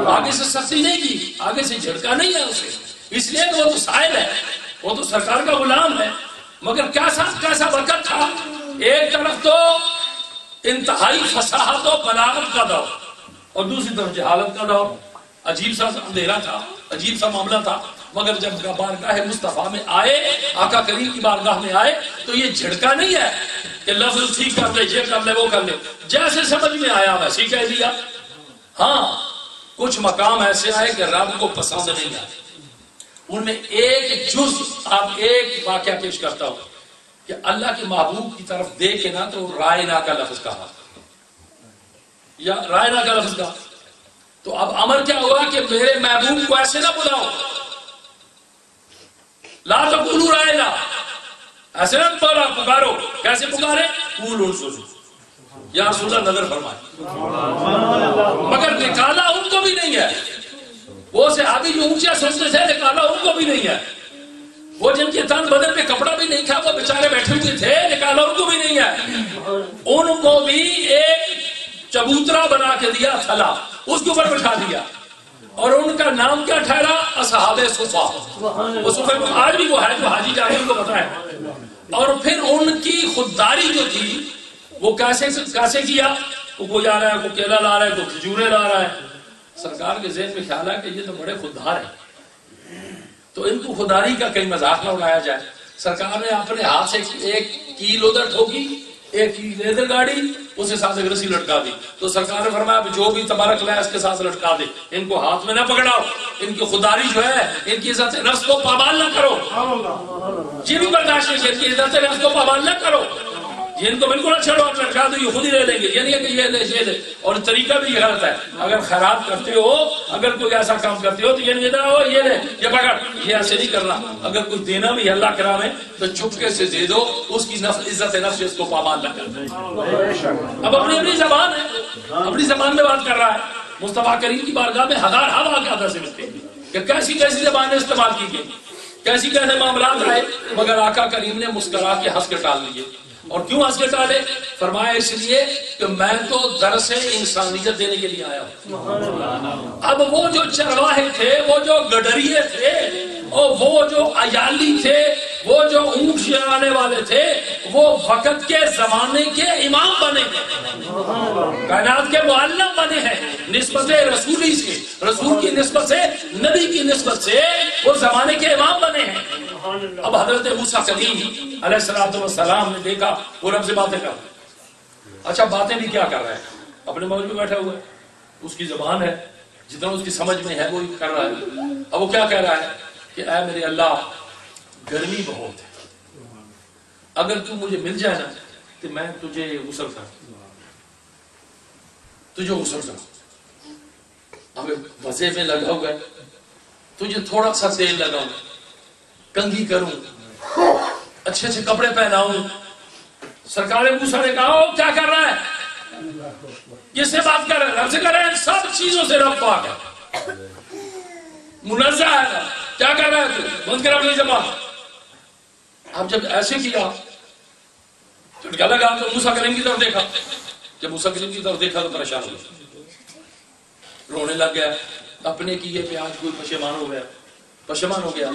S1: آگے سے سختی نہیں کی، آگے سے جھڑکا نہیں ہے اسے، اس لیے کہ وہ تو سائل ہے، وہ تو سرکار کا غلام ہے۔ مگر کیسا وقت تھا، ایک طرف تو انتہائی فصاحت و بلاغت کا دور اور دوسری طرف جہالت کا دور، عجیب سا اندھیرا تھا، عجیب سا معاملہ تھا۔ مگر جب بارگاہ مصطفیٰ میں آئے، آقا کریم کی بارگاہ میں آئے، تو یہ جھڑکا نہیں ہے کہ لفظ ٹھیک کر لے، یہ کر لے، وہ کر لے، جیسے سمجھ میں آیا ویسے ہی کہہ دیا۔ ہاں کچھ مقام ایسے آئے کہ رب کو پسند نہیں آئے، ان میں ایک جز آپ ایک واقعہ پیش کرتا ہوں کہ اللہ کے محبوب کی طرف دیکھ کے نا تو رائنا کا لفظ کہا، یا رائنا کا لفظ کہا، تو اب امر کیا ہوا کہ میرے محبوب کو ایسے نہ بلاؤ، لا تقولوا رائنا، ایسے نہ پکارو، کیسے پکارے؟ قولوا انصتوا، یا رسول اللہ نظر فرمائے، مگر نکالا ان کو بھی نہیں ہے، وہ صحابی جو اونچا سنتے تھے نکالا ان کو بھی نہیں ہے، وہ جن کے تن بدن پہ کپڑا بھی نہیں تھا وہ بیچارے بیٹھے ہوئے تھے، نکالا ان کو بھی نہیں ہے، ان کو بھی ایک چبوترا بنا کے دیا تھلا، اس کے اوپر بٹھا دیا، اور ان کا نام کیا ٹھہرا؟ اصحاب صفا۔ وہ صفا آج بھی وہ ہے جو حاجی جانے ان کو پتا ہے۔ اور پھر ان کی خودداری جو تھی وہ کیسے کیا؟ وہ کوئی آ رہا ہے، کوئی کیلا لا رہا ہے، کوئی کھجورے لا رہا ہے، سرکار کے ذہن میں خیال ہے کہ یہ تو بڑے خوددار ہیں، تو ان کو خودداری کا کہیں مذاق نہ اڑایا جائے۔ سرکار نے اپنے ہاتھ سے ایک کیل ادھر ٹھوکی، ایک کیل ادھر گاڑی، اسے ساتھ ایک رسی لٹکا دی، تو سرکار نے فرمایا جو بھی تبارک اللہ اس کے ساتھ لٹکا دے، ان کو ہاتھ میں نہ پکڑاؤ، ان کی خودداری جو ہے، ان کی عزت نفس کو پامال نہ کرو، یہ بھی برداشت نہیں، ان کی عزت نفس کو پامال نہ کرو، جن کو بالکل نہ چھوڑو، آپ لٹکا دو، یہ خود ہی لے لیں گے، یہ نہیں ہے کہ یہ لے، اور طریقہ بھی یہ غلط ہے، اگر خراب کرتے ہو، اگر کوئی ایسا کام کرتے ہو تو یہ نہیں دینا ہو، یہ لے، یہ پکڑ، یہ ایسے نہیں کرنا، اگر کوئی دینا بھی اللہ کرامے تو چپکے سے دے دو، اس کی عزت نفس اس کو پامال نہ کرنا۔ اب اپنی زبان ہے، اپنی زبان میں بات کر رہا ہے، مصطفیٰ کریم کی بارگاہ میں ہزار واقعات ایسے ملتے ہیں کہ کیسی زبانیں استعمال کی گئی، کیسے معاملات آئے، مگر آقا کریم نے مسکرا کے ہنس کے ٹال لیے۔ اور کیوں ہنس کے ٹالے؟ فرمایا اس لیے کہ میں تو درس انسانیت دینے کے لیے آیا ہوں۔ اب وہ جو چرواہے تھے، وہ جو گڈریے تھے، اور وہ جو عیالی تھے، وہ جو اونٹ چرانے والے تھے، وہ وقت کے زمانے کے امام بنے ہیں، کائنات کے معلم بنے ہیں، نسبت رسولی سے، رسول کی نسبت سے، نبی کی نسبت سے وہ زمانے کے امام بنے ہیں۔ اب حضرت موسیٰ کلیم علیہ السلام نے دیکھا وہ رب سے باتیں کر رہا ہے، اچھا باتیں بھی کیا کر رہا ہے؟ اپنے مغل میں بیٹھا ہوا ہے، اس کی زبان ہے، جتنا اس کی سمجھ میں ہے وہ کر رہا ہے۔ اب وہ کیا کہہ رہا ہے کہ اے میرے اللہ، گرمی بہت ہے، اگر تو مجھے مل جائے نا تو میں تجھے غسل کر، تجھے غسل کر، اب مزے میں لگا ہوا ہے، تجھے تھوڑا سا تیل لگاؤں، کنگھی کروں، اچھے اچھے کپڑے پہناؤں۔ سرکار موسیٰ نے کہا وہ کیا کر رہا ہے؟ کس سے بات کر رہا ہے؟ رب سے کر رہا ہے، سب چیزوں سے رب پاک ہے، منزہ ہے، کیا کر رہا ہے تو بند کر اپنی زبان۔ اب جب ایسے کیا چٹکا لگا تو موسیٰ کلیم کی طرف دیکھا، جب موسیٰ کلیم کی طرف دیکھا تو پریشان ہو گیا، رونے لگ گیا، اپنے کیے پہ آج کوئی پشیمان ہو گیا۔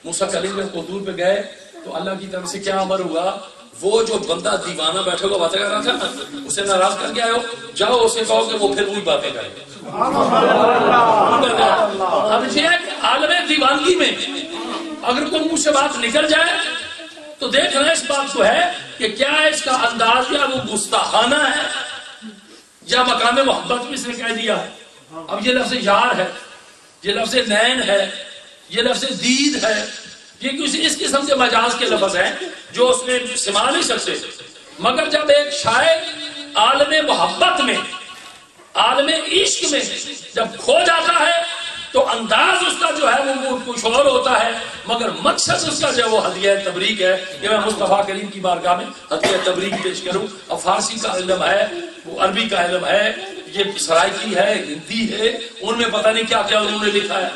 S1: موسیٰ کلیم کے حضور پہ گئے تو اللہ کی طرف سے کیا امر ہوا؟ وہ جو بندہ دیوانہ بیٹھے ہوا باتیں کر رہا تھا نا، اسے ناراض کر کے آئے ہو، جاؤ اسے کہو کہ وہ پھر وہی باتیں کرے۔ اب یہ ہے کہ عالم دیوانگی میں اگر کوئی منہ سے بات نکل جائے تو دیکھنا اس بات کو ہے کہ کیا اس کا انداز یا وہ گستاخانہ ہے یا مقام محبت میں اس نے کہہ دیا ہے۔ اب یہ لفظ یار ہے، یہ لفظ نین ہے، یہ لفظ دید ہے، یہ کسی اس قسم کے مجاز کے لفظ ہیں جو اس میں استعمال نہیں سکتے، مگر جب ایک شاعر عالم محبت میں، عالم عشق میں جب کھو جاتا ہے تو انداز اس کا جو ہے وہ کچھ اور ہوتا ہے، مگر مقصد اس کا جو ہے وہ ہدیہ تبریک ہے کہ میں مصطفیٰ کریم کی بارگاہ میں ہدیہ تبریک پیش کروں۔ اب فارسی کا علم ہے، وہ عربی کا علم ہے، یہ سرائکی ہے، ہندی ہے، ان میں پتہ نہیں کیا کیا انہوں نے لکھا ہے،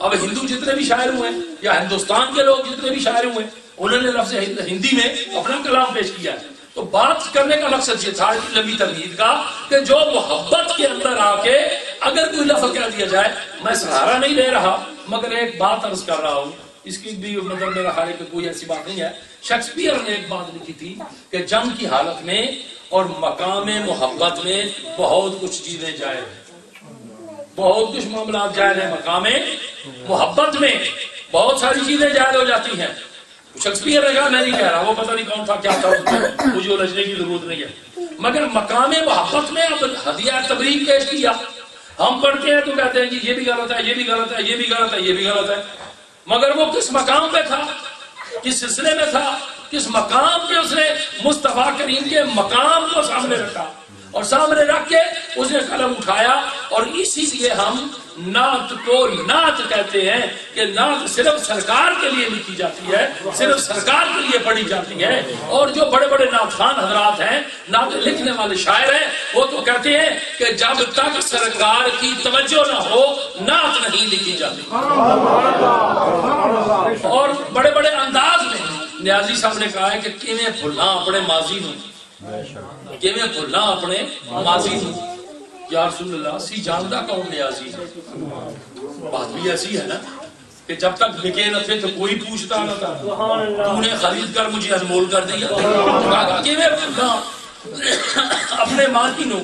S1: اب ہندو جتنے بھی شاعر ہوئے یا ہندوستان کے لوگ جتنے بھی شاعر ہوئے انہوں نے لفظ ہندی میں اپنا کلام پیش کیا ہے. تو بات کرنے کا مقصد یہ تھا لمبی تمہید کا کہ جو محبت کے اندر آ کے اگر کوئی لفظ کہہ دیا جائے، میں سہارا نہیں لے رہا مگر ایک بات عرض کر رہا ہوں، اس کی بھی مطلب میرا خیال ہے کہ کوئی ایسی بات نہیں ہے. شیکسپیئر نے ایک بات لکھی تھی کہ جنگ کی حالت میں اور مقام محبت میں بہت کچھ چیزیں جائز ہیں، بہت کچھ معاملات جائز ہیں. مقام محبت میں بہت ساری چیزیں جائز ہو جاتی ہیں. شیکسپیئر نے کہا، میں نہیں کہہ رہا، وہ پتہ نہیں کون تھا کیا تھا، مجھے الجھنے کی ضرورت نہیں ہے. مگر مقام محبت میں اب ہدیہ تبریک پیش کیا. ہم پڑھتے ہیں تو کہتے ہیں کہ یہ بھی غلط ہے، یہ بھی غلط ہے، یہ بھی غلط ہے، یہ بھی غلط ہے. مگر وہ کس مقام پہ تھا، کس سلسلے میں تھا، کس مقام پہ اس نے مصطفیٰ کریم کے مقام کو سامنے رکھا اور سامنے رکھ کے اس نے قلم اٹھایا. اور اسی لیے ہم نعت کو نعت کہتے ہیں کہ نعت صرف سرکار کے لیے لکھی جاتی ہے، صرف سرکار کے لیے پڑھی جاتی ہے. اور جو بڑے بڑے نعت خوان حضرات ہیں، نعت لکھنے والے شاعر ہیں، وہ تو کہتے ہیں کہ جب تک سرکار کی توجہ نہ ہو نعت نہیں لکھی جاتی. اور بڑے بڑے انداز میں نیازی صاحب نے کہا ہے کہ کیویں بھولاں اپنے ماضی نوں، کیویں بھولاں اپنے ماضی نوں. یا رسول اللہ سی جاندا کون نیازی ہے. بات بھی ایسی ہے نا کہ جب تک بکے نہ تھے تو کوئی پوچھتا نہ تھا، تو نے خرید کر مجھے انمول کر دیا. کیویں بھولاں اپنے ماضی نوں،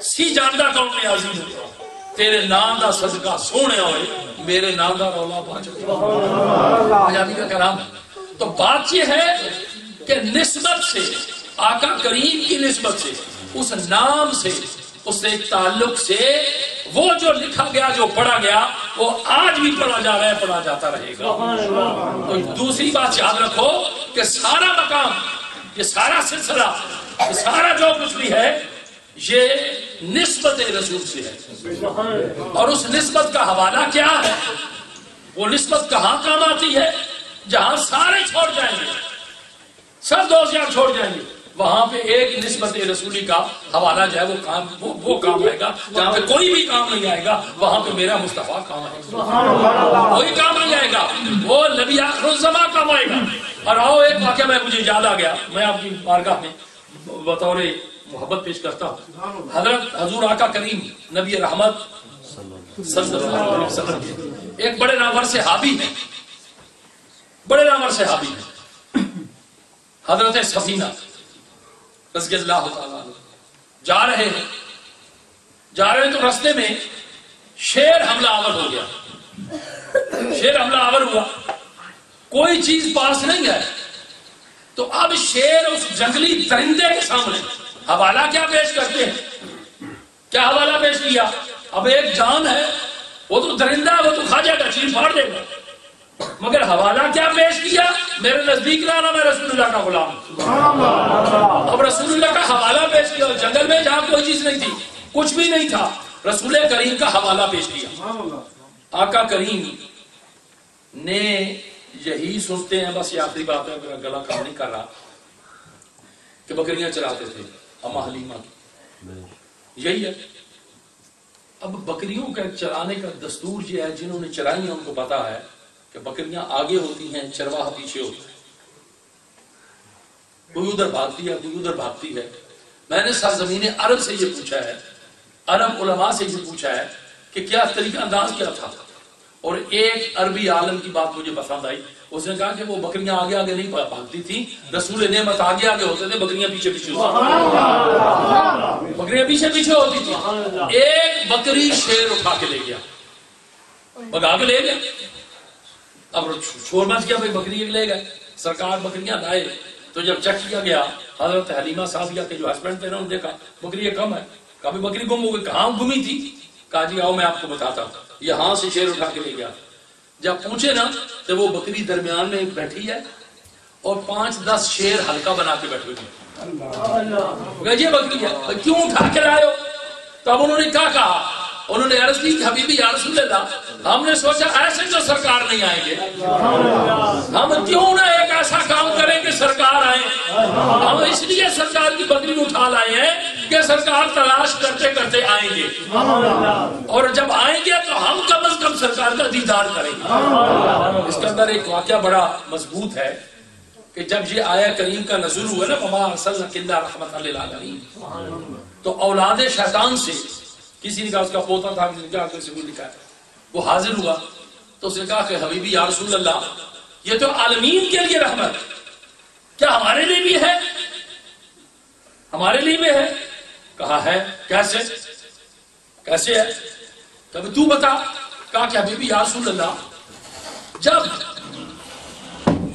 S1: سی جاندا کون نیازی ہے. تیرے نام دا صدقہ سونے ہوئے میرے نام دا رولا پا چکا. پنجابی کا کلام. تو بات یہ ہے کہ نسبت سے، آقا کریم کی نسبت سے، اس نام سے، اس ایک تعلق سے، وہ جو لکھا گیا، جو پڑھا گیا، وہ آج بھی پڑھا جا رہا ہے، پڑھا جاتا رہے گا. تو دوسری بات یاد رکھو کہ سارا مقام، یہ سارا سلسلہ، یہ سارا جو کچھ بھی ہے، یہ نسبت رسول سے ہے. اور اس نسبت کا حوالہ کیا ہے؟ وہ نسبت کہاں کام آتی ہے؟ جہاں سارے چھوڑ جائیں گے، سب دوست یار چھوڑ جائیں گے، وہاں پہ ایک نسبت رسولی کا حوالہ جو ہے وہ کام آئے گا. جہاں پہ کوئی بھی کام نہیں آئے گا وہاں پہ میرا مصطفیٰ کام آئے گا. کوئی کام نہیں آئے گا، وہ نبی آخر الزماں کام آئے گا. اور آؤ ایک واقعہ میں مجھے یاد آ گیا، میں آپ کی بارگاہ میں بطور محبت پیش کرتا ہوں. حضرت حضور آقا کریم نبی رحمت صلی اللہ علیہ وسلم کے ایک بڑے نامور صحابی ہیں، بڑے نامور صحابی ہیں، حضرت سفینہ رضی اللہ تعالیٰ عنہ. جا رہے ہیں تو رستے میں شیر حملہ آور ہو گیا. شیر حملہ آور ہوا، کوئی چیز پاس نہیں ہے. تو اب شیر اس جنگلی درندے کے سامنے حوالہ کیا پیش کرتے ہیں؟ کیا حوالہ پیش کیا؟ اب ایک جان ہے، وہ تو درندہ ہے، وہ تو کھا جائے گا، چیز پھاڑ دے گا. مگر حوالہ کیا پیش کیا؟ میرے نزدیک لانا، میں رسول اللہ کا غلام ہوں. اب رسول اللہ کا حوالہ پیش کیا. جنگل میں جہاں کوئی چیز نہیں تھی، کچھ بھی نہیں تھا، رسول کریم کا حوالہ پیش کیا. آقا کریم نے یہی سنتے ہیں، بس یہ آخری بات ہے، میرا گلا کام نہیں کر رہا، کہ بکریاں چراتے تھے اما حلیمہ کی. یہی ہے. اب بکریوں کا چرانے کا دستور یہ ہے، جنہوں نے چرائی ہیں ان کو پتا ہے کہ بکریاں آگے ہوتی ہیں، چرواہا پیچھے ہوتا ہے. کوئی ادھر بھاگتی ہے، کوئی ادھر بھاگتی ہے. میں نے سرزمین عرب سے یہ پوچھا ہے، عرب علماء سے یہ پوچھا ہے کہ کیا طریقہ انداز کیا تھا. اور ایک عربی عالم کی بات مجھے پسند آئی. اس نے کہا کہ وہ بکریاں آگے آگے نہیں بھاگتی تھی، رسول نعمت آگے آگے ہوتے تھے، بکریاں پیچھے پیچھے ہوتی تھی. بکریاں پیچھے پیچھے ہوتی تھی. ایک بکری شیر اٹھا کے لے گیا، بگا کے لے گیا. اب شور مچ گیا، بھائی بکری لے گئے. سرکار بکریاں لائے تو جب چیک کیا گیا، حضرت حلیمہ سعدیہ کے جو ہسبینڈ تھے انہوں نے دیکھا بکری کم ہے. کہا بکری گم ہو گئی. کہاں گمی تھی؟ کہا جی آؤ میں آپ کو بتاتا ہوں. یہاں سے شیر اٹھا کے لے گیا. جب پہنچے نا تو وہ بکری درمیان میں بیٹھی ہے اور 5-10 شیر ہلکا بنا کے بیٹھے ہوئے. یہ بکری ہے، کیوں اٹھا کے لائے ہو؟ تو اب انہوں نے کیا کہا؟ انہوں نے عرض کی کہ حبیبی یا رسول اللہ، ہم نے سوچا ایسے تو سرکار نہیں آئیں گے، ہم کیوں نہ ایک ایسا کام کریں کہ سرکار آئیں. ہم اس لیے سرکار کی بکری اٹھا لائے ہیں کہ سرکار تلاش کرتے کرتے آئیں گے، اور جب آئیں گے تو ہم کم از کم سرکار کا دیدار کریں گے۔ اس کے اندر ایک واقعہ بڑا مضبوط ہے کہ جب یہ آیہ کریم کا نزول ہوا نا وما ارسلناک الا رحمۃ للعالمین، تو اولاد شیطان سے کسی نے کہا، اس کا پوتا تھا، کسی نے کہا کسی کو لکھا ہے، وہ حاضر ہوا تو اس نے کہا کہ حبیبی یا رسول اللہ یہ تو عالمین کے لیے رحمت، کیا ہمارے لیے بھی ہے؟ ہمارے لیے بھی ہے؟ کہا ہے۔ کیسے کیسے ہے؟ کبھی تو بتا۔ کہا کہ حبیبی یا رسول اللہ جب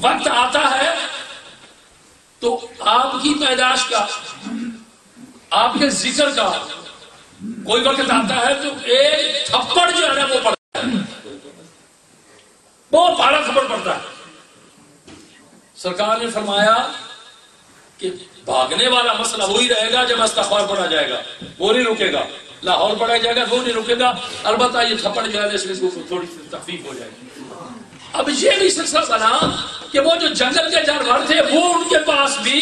S1: وقت آتا ہے تو آپ کی پیدائش کا، آپ کے ذکر کا کوئی وقت آتا ہے تو ایک تھپڑ جو ہے نا وہ پڑتا ہے، بہت بڑا تھپڑ پڑتا ہے۔ سرکار نے فرمایا کہ بھاگنے والا مسئلہ وہی رہے گا جب استغفار پڑھا جائے گا، وہ نہیں رکے گا، لاہور پڑھا جائے گا وہ نہیں رکے گا، البتہ یہ تھپڑ جو ہے اس میں تھوڑی سی تخفیف ہو جائے گی۔ اب یہ بھی سلسلہ بنا کہ وہ جو جنگل کے جانور تھے وہ ان کے پاس بھی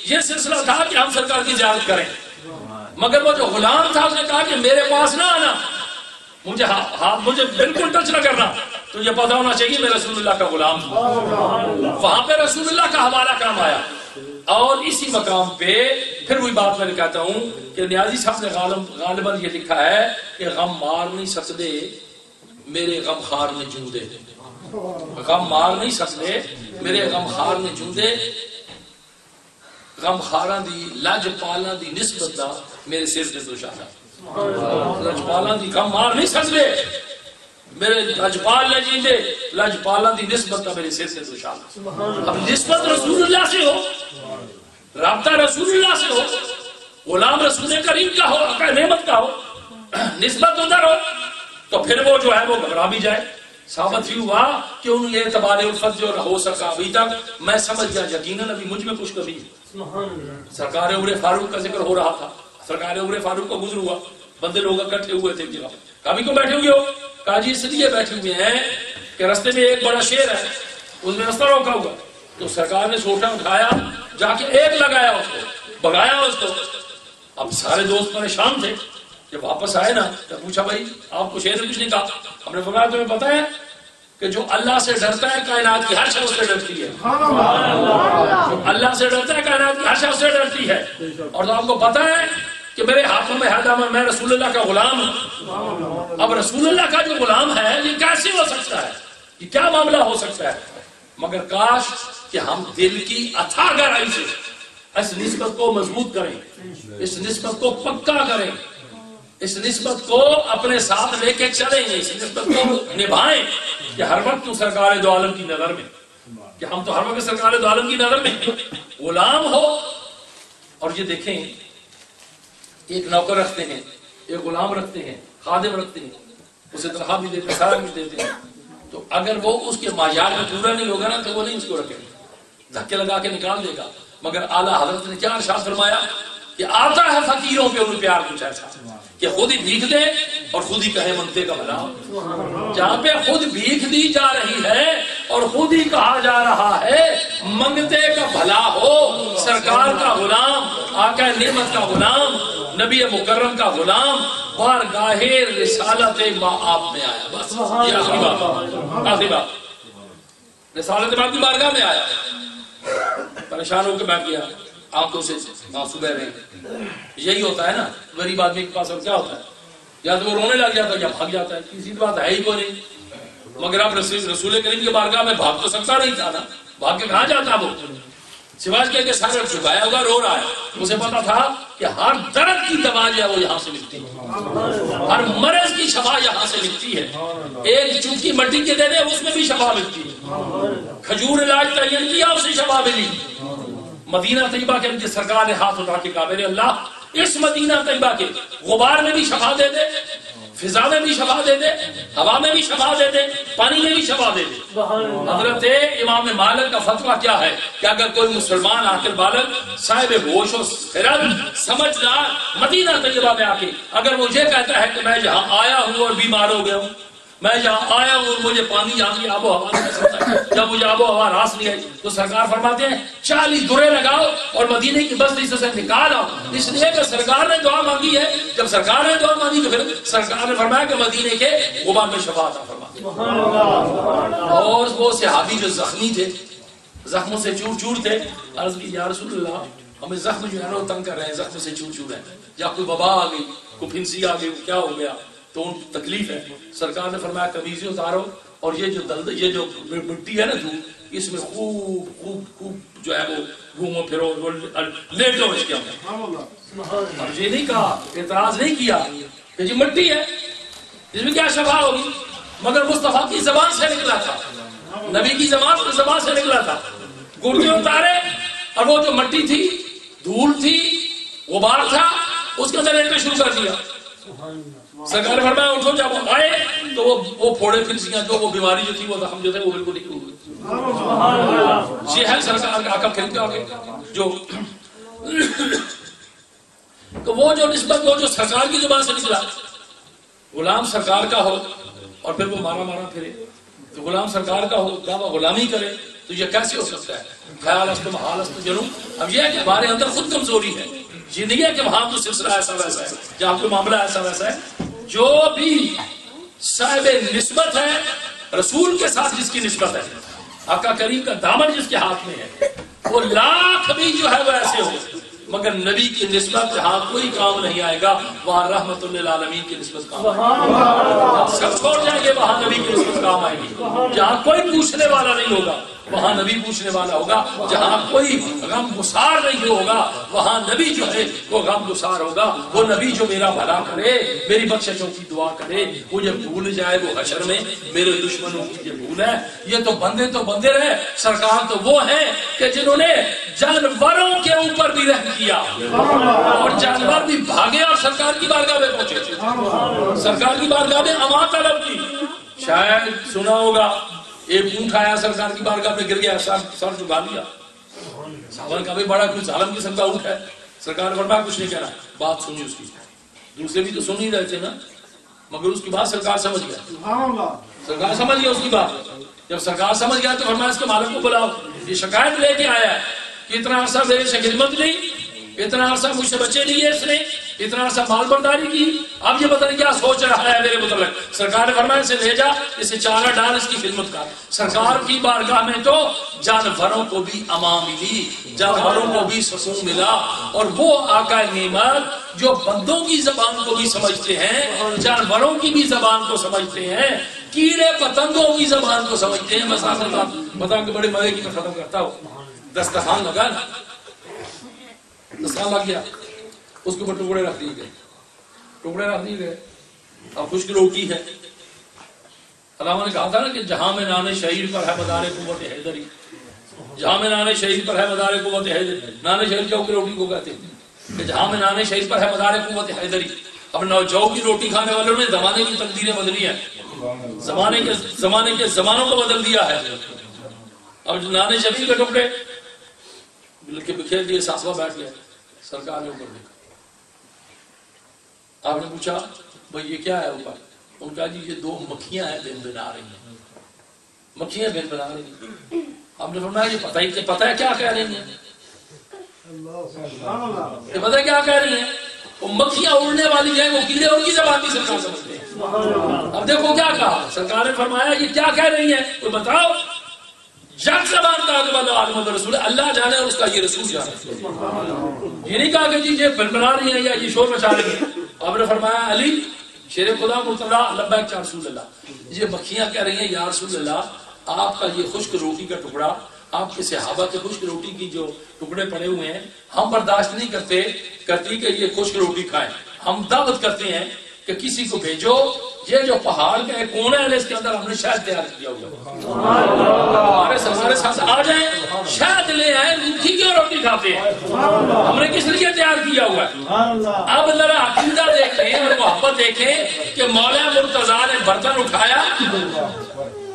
S1: یہ سلسلہ تھا کہ ہم سرکار کی زیارت کریں، مگر وہ جو غلام تھا اس نے کہا کہ میرے پاس نہ آنا، مجھے بالکل ٹچ نہ کرنا، تو یہ پتا ہونا چاہیے میں رسول اللہ کا غلام ہوں۔ وہاں پہ رسول اللہ کا حوالہ کام آیا، اور اسی مقام پہ پھر وہی بات میں کہتا ہوں کہ نیازی صاحب نے غالباً یہ لکھا ہے کہ غم مار نہیں سکتے میرے غم خار نے جوندے، غم مار نہیں سکتے میرے غم خار نے جوندے، غم خاراں دی لج پالاں دی نسبت دا میرے سر تے دوشانا، لج پالاں دی غم مار نہیں سکتے میرے لجپال نے جیندے، لجپالاں دی نسبت دا میرے سر سے دوشانا۔ اب نسبت رسول اللہ سے ہو، رابطہ رسول اللہ سے ہو، غلام رسول کریم کا ہو، آقا نعمت کا ہو، نسبت ادھر ہو تو پھر وہ جو ہے وہ گھبرا بھی جائے۔ ثابت ہی ہوا کہ ان یہ اعتبار الفت جو ہو سکا ابھی تک میں سمجھ گیا یقیناً ابھی مجھ میں کچھ کمی ہے۔ سرکار عمر فاروق کا ذکر ہو رہا تھا، سرکار عمر فاروق کا گزر ہوا، بندے لوگ اکٹھے ہوئے تھے جگہ، کبھی کو بیٹھے ہوئے ہو؟ کہا جی اس لیے بیٹھے ہوئے ہیں کہ رستے میں ایک بڑا شیر ہے، اس میں رستہ روکا ہوا، تو سرکار نے سوٹا اٹھایا، جا کے ایک لگایا اس کو، بگایا اس کو۔ اب سارے دوست پریشان تھے، جب واپس آئے نا تو پوچھا بھائی آپ کو شیر نے کچھ نہیں کہا؟ ہم نے فرمایا تمہیں پتا ہے کہ جو اللہ سے ڈرتا ہے کائنات کی ہر شے اس سے ڈرتی ہے، جو اللہ سے ڈرتا ہے کائنات کی ہر شے اس سے ڈرتی ہے، اور تو آپ کو پتا ہے کہ میرے ہاتھوں میں ہے دامن، میں رسول اللہ کا غلام ہوں۔ اب رسول اللہ کا جو غلام ہے یہ کیسے ہو سکتا ہے، یہ کیا معاملہ ہو سکتا ہے؟ مگر کاش کہ ہم دل کی اتھا گہرائی سے اس نسبت کو مضبوط کریں، اس نسبت کو پکا کریں، اس نسبت کو اپنے ساتھ لے کے چلیں، اس نسبت کو نبھائیں کہ ہر وقت تو سرکار دو عالم کی نظر میں، کہ ہم تو ہر وقت سرکار دو عالم کی نظر میں غلام ہو۔ اور یہ دیکھیں ایک نوکر رکھتے ہیں، ایک غلام رکھتے ہیں، خادم رکھتے ہیں، اسے تنخواہ بھی دیتے ہیں، سارا کچھ دیتے ہیں، تو اگر وہ اس کے معیار میں پورا نہیں ہوگا نا تو وہ نہیں اس کو رکھے گا، دھکے لگا کے نکال دے گا۔ مگر اعلیٰ حضرت نے کیا ارشاد فرمایا کہ آتا ہے فقیروں پہ انہیں پیار کچھ ایسا کہ خود ہی بھیک دے اور خود ہی کہے منگتے کا بھلا۔ جہاں پہ خود بھیک دی جا رہی ہے اور خود ہی کہا جا رہا ہے منگتے کا بھلا ہو، سرکار کا غلام، آقا نعمت کا غلام، نبی مکرم کا غلام، بارگاہ رسالت ما آپ میں آیا۔ بس یہ آخری بات، آخری بات، رسالت ما کی بارگاہ میں آیا، پریشان ہو کے بیٹھ گیا، آنکھوں سے آنسو بہ رہے ہیں۔ یہی ہوتا ہے نا غریب آدمی کے پاس، اور کیا ہوتا ہے یا تو وہ رونے لگ جاتا ہے یا بھاگ جاتا ہے، کسی بات ہے ہی کوئی نہیں۔ مگر اب رسول کریم کی بارگاہ میں بھاگ تو سکتا نہیں تھا نا، بھاگ کے کہاں جاتا وہ؟ سواج کے سارے چکایا ہوگا، رو رہا ہے، اسے پتا تھا کہ ہر درد کی دوا جو ہے وہ یہاں سے ملتی ہے، ہر مرض کی شفا یہاں سے ملتی ہے، ایک چوٹکی مٹی کے دے دے اس میں بھی شفا ملتی ہے، کھجور علاج تعین کیا اسے شفا ملی۔ مدینہ طیبہ کے اندر سرکار نے ہاتھ اٹھا کے کہا میرے اللہ اس مدینہ طیبہ کے غبار میں بھی شفا دے دے، فضا میں بھی شفا دے دے، ہوا میں بھی شفا دے دے، پانی میں بھی شفا دے دے۔ حضرت امام مالک کا فتویٰ کیا ہے کہ اگر کوئی مسلمان عاقل بالغ صاحب ہوش و خرد سمجھدار مدینہ طیبہ میں آ کے اگر مجھے کہتا ہے کہ میں یہاں آیا ہوں اور بیمار ہو گیا ہوں، میں جہاں آیا ہوں مجھے پانی یہاں کی آب و ہوا نہیں پسند آئی، جب مجھے آب و ہوا راس نہیں آئی تو سرکار فرماتے ہیں 40 درے لگاؤ اور مدینے کی بستی سے نکال آؤ، اس لیے کہ سرکار نے دعا مانگی ہے، جب سرکار نے دعا مانگی تو پھر سرکار نے فرمایا کہ مدینے کے غبار میں شفا عطا فرما۔ اور وہ صحابی جو زخمی تھے، زخموں سے چور چور تھے، عرض کی یا رسول اللہ ہمیں زخم جو ہے نا وہ تنگ کر رہے ہیں، زخم سے چور چور ہے، یا کوئی وبا آ گئی، کوئی پھنسی آ گئی، کیا ہو گیا تو ان کی تکلیف ہے۔ سرکار نے فرمایا قمیضیں اتارو اور یہ جو مٹی ہے نا دھوپ، اس میں خوب خوب خوب جو ہے وہ گھومو پھرو، لیٹو اس کے اندر۔ اب یہ نہیں کہا، اعتراض نہیں کیا کہ یہ مٹی ہے اس میں کیا شفا ہوگی، مگر مصطفیٰ کی زبان سے نکلا تھا، نبی کی زبان سے نکلا تھا۔ گردے اتارے اور وہ جو مٹی تھی، دھول تھی، غبار تھا، اس کے اندر لیٹنا شروع کر دیا۔ سرکار فرمایا اٹھو، جب وہ آئے تو وہ پھوڑے پھنسیاں جو وہ بیماری جو تھی، وہ زخم جو تھے وہ بالکل نہیں ہوئے۔ یہ ہے سرکار کا آقا کریم کے آگے جو تو وہ جو نسبت وہ جو سرکار کی زبان سے نکلا، غلام سرکار کا ہو اور پھر وہ مارا مارا پھرے، تو غلام سرکار کا ہو دعویٰ غلامی کرے تو یہ کیسے ہو سکتا ہے؟ خیال است محال است جنوں۔ اب یہ ہے کہ ہمارے اندر خود کمزوری ہے، یہ نہیں ہے کہ وہاں تو سلسلہ ایسا ویسا ہے، جہاں کوئی معاملہ ایسا ویسا ہے۔ جو بھی صاحب نسبت ہے رسول کے ساتھ، جس کی نسبت ہے، آقا کریم کا دامن جس کے ہاتھ میں ہے، وہ لاکھ بھی جو ہے وہ ایسے ہو، مگر نبی کی نسبت جہاں کوئی کام نہیں آئے گا وہاں رحمت للعالمین کی نسبت کام آئے گی۔ سب چھوڑ جائیں گے وہاں نبی کی نسبت کام آئے گی۔ جہاں کوئی پوچھنے والا نہیں ہوگا وہاں نبی پوچھنے والا ہوگا، جہاں کوئی غم گسار نہیں ہوگا وہااں نبی جو ہے وہ غم گسار ہوگا۔ وہ نبی جو میرا بھلا کرے، میری بخششوں کی دعا کرے، وہ جب بھول جائے وہ حشر میں میرے دشمنوں کی یہ بھول ہے۔ یہ تو بندے رہے، سرکار تو وہ ہیں کہ جنہوں نے جانوروں کے اوپر بھی رحم کیا اور جانور بھی بھاگے اور سرکار کی بارگاہ میں پہنچے، سرکار کی بارگاہ میں امان طلب کی۔ شاید سنا ہوگا ایک اونٹ آیا سرکار کی بارگاہ میں گر گیا، سر جھکا لیا، صحابہ کا بھی بڑا کوئی ظالم قسم کا اونٹ ہے، سرکار نے فرمایا کچھ نہیں کہنا، بات سنی اس کی۔ دوسرے بھی تو سن ہی رہے تھے نا، مگر اس کی بات سرکار سمجھ گیا، سرکار سمجھ گیا اس کی بات۔ جب سرکار سمجھ گیا تو فرمایا اس کے مالک کو بلاؤ، یہ شکایت لے کے آیا ہے کہ اتنا عرصہ میرے سے خدمت لی، اتنا عرصہ مجھ سے بچے لیے اس نے، اتنا عرصہ مال برداری کی، اب یہ پتہ نہیں کیا سوچ رہا ہے میرے متعلق۔ سرکار نے فرمایا اسے لے جا، اسے چارہ ڈال، اس کی خدمت کر۔ سرکار کی بارگاہ میں تو جانوروں کو بھی امان ملی، جانوروں کو بھی سکون ملا، اور وہ آقا نعمت جو بندوں کی زبان کو بھی سمجھتے ہیں، جانوروں کی بھی زبان کو سمجھتے ہیں، کیڑے پتنگوں کی زبان کو سمجھتے ہیں۔ میں ساتھ بتا کہ بڑے مزے کی میں ختم کرتا ہوں۔ دسترخوان لگا نا، دسترخوان لگ گیا، اس کے اوپر ٹکڑے رکھ دیے گئے، اب خشک روٹی ہے۔ علامہ نے کہا تھا نا کہ جہاں میں نان شہید پر ہے مدار قوت حیدری، جہاں میں نان شہید پر ہے مدار قوت حیدری، نان شہید جو کی روٹی کو کہتے ہیں کہ جہاں میں نان شہید پر ہے مدار قوت حیدری۔ اب جو کی روٹی کھانے والوں نے زمانے کی تقدیریں بدلی ہیں، زمانے کے زمانوں کو بدل دیا ہے۔ اب نان شہید کے ٹکڑے کے بکھیر دیے، صحابہ بیٹھ گئے، سرکار نے اوپر دیکھا، آپ نے پوچھا بھائی یہ کیا ہے اوپر؟ ان کا جی یہ 2 مکھیاں ہیں بن بنا رہی ہیں، مکھیاں بن بنا رہی ہیں۔ آپ نے فرمایا یہ پتہ ہے کیا کہہ رہی ہیں؟ یہ پتہ ہے کیا کہہ رہی ہیں؟ وہ مکھیاں اڑنے والی ہیں، وہ کیڑے ان کی زبان بھی سرکار سمجھتے ہیں۔ اب دیکھو کیا کہا سرکار نے فرمایا یہ کیا کہہ رہی ہیں؟ تو بتاؤ، جگ زبان کا عالم رسول اللہ جانے اور اس کا یہ رسول جانے۔ یہ نہیں کہا کہ جی یہ بنا رہی ہیں یا یہ شور مچا رہی ہیں۔ آپ نے فرمایا علی شیر خدا مرتضیٰ لبیک یا رسول اللہ، یہ مکھیاں کہہ رہی ہیں یا رسول اللہ آپ کا یہ خشک روٹی کا ٹکڑا، آپ کے صحابہ کے خشک روٹی کی جو ٹکڑے پڑے ہوئے ہیں ہم برداشت نہیں کرتی کہ یہ خشک روٹی کھائیں، ہم دعوت کرتے ہیں کہ کسی کو بھیجو، یہ جو پہاڑ کا ایک کونا ہے اس کے اندر ہم نے شہد تیار کیا ہوا، ہمارے ساتھ آ جائیں، شہد لے آئے، روکھی کیوں روٹی کھاتے ہیں، ہم نے کس لیے تیار کیا ہوا ہے۔ اب ذرا عقیدہ دیکھیں اور محبت دیکھیں کہ مولا مرتضیٰ نے برتن اٹھایا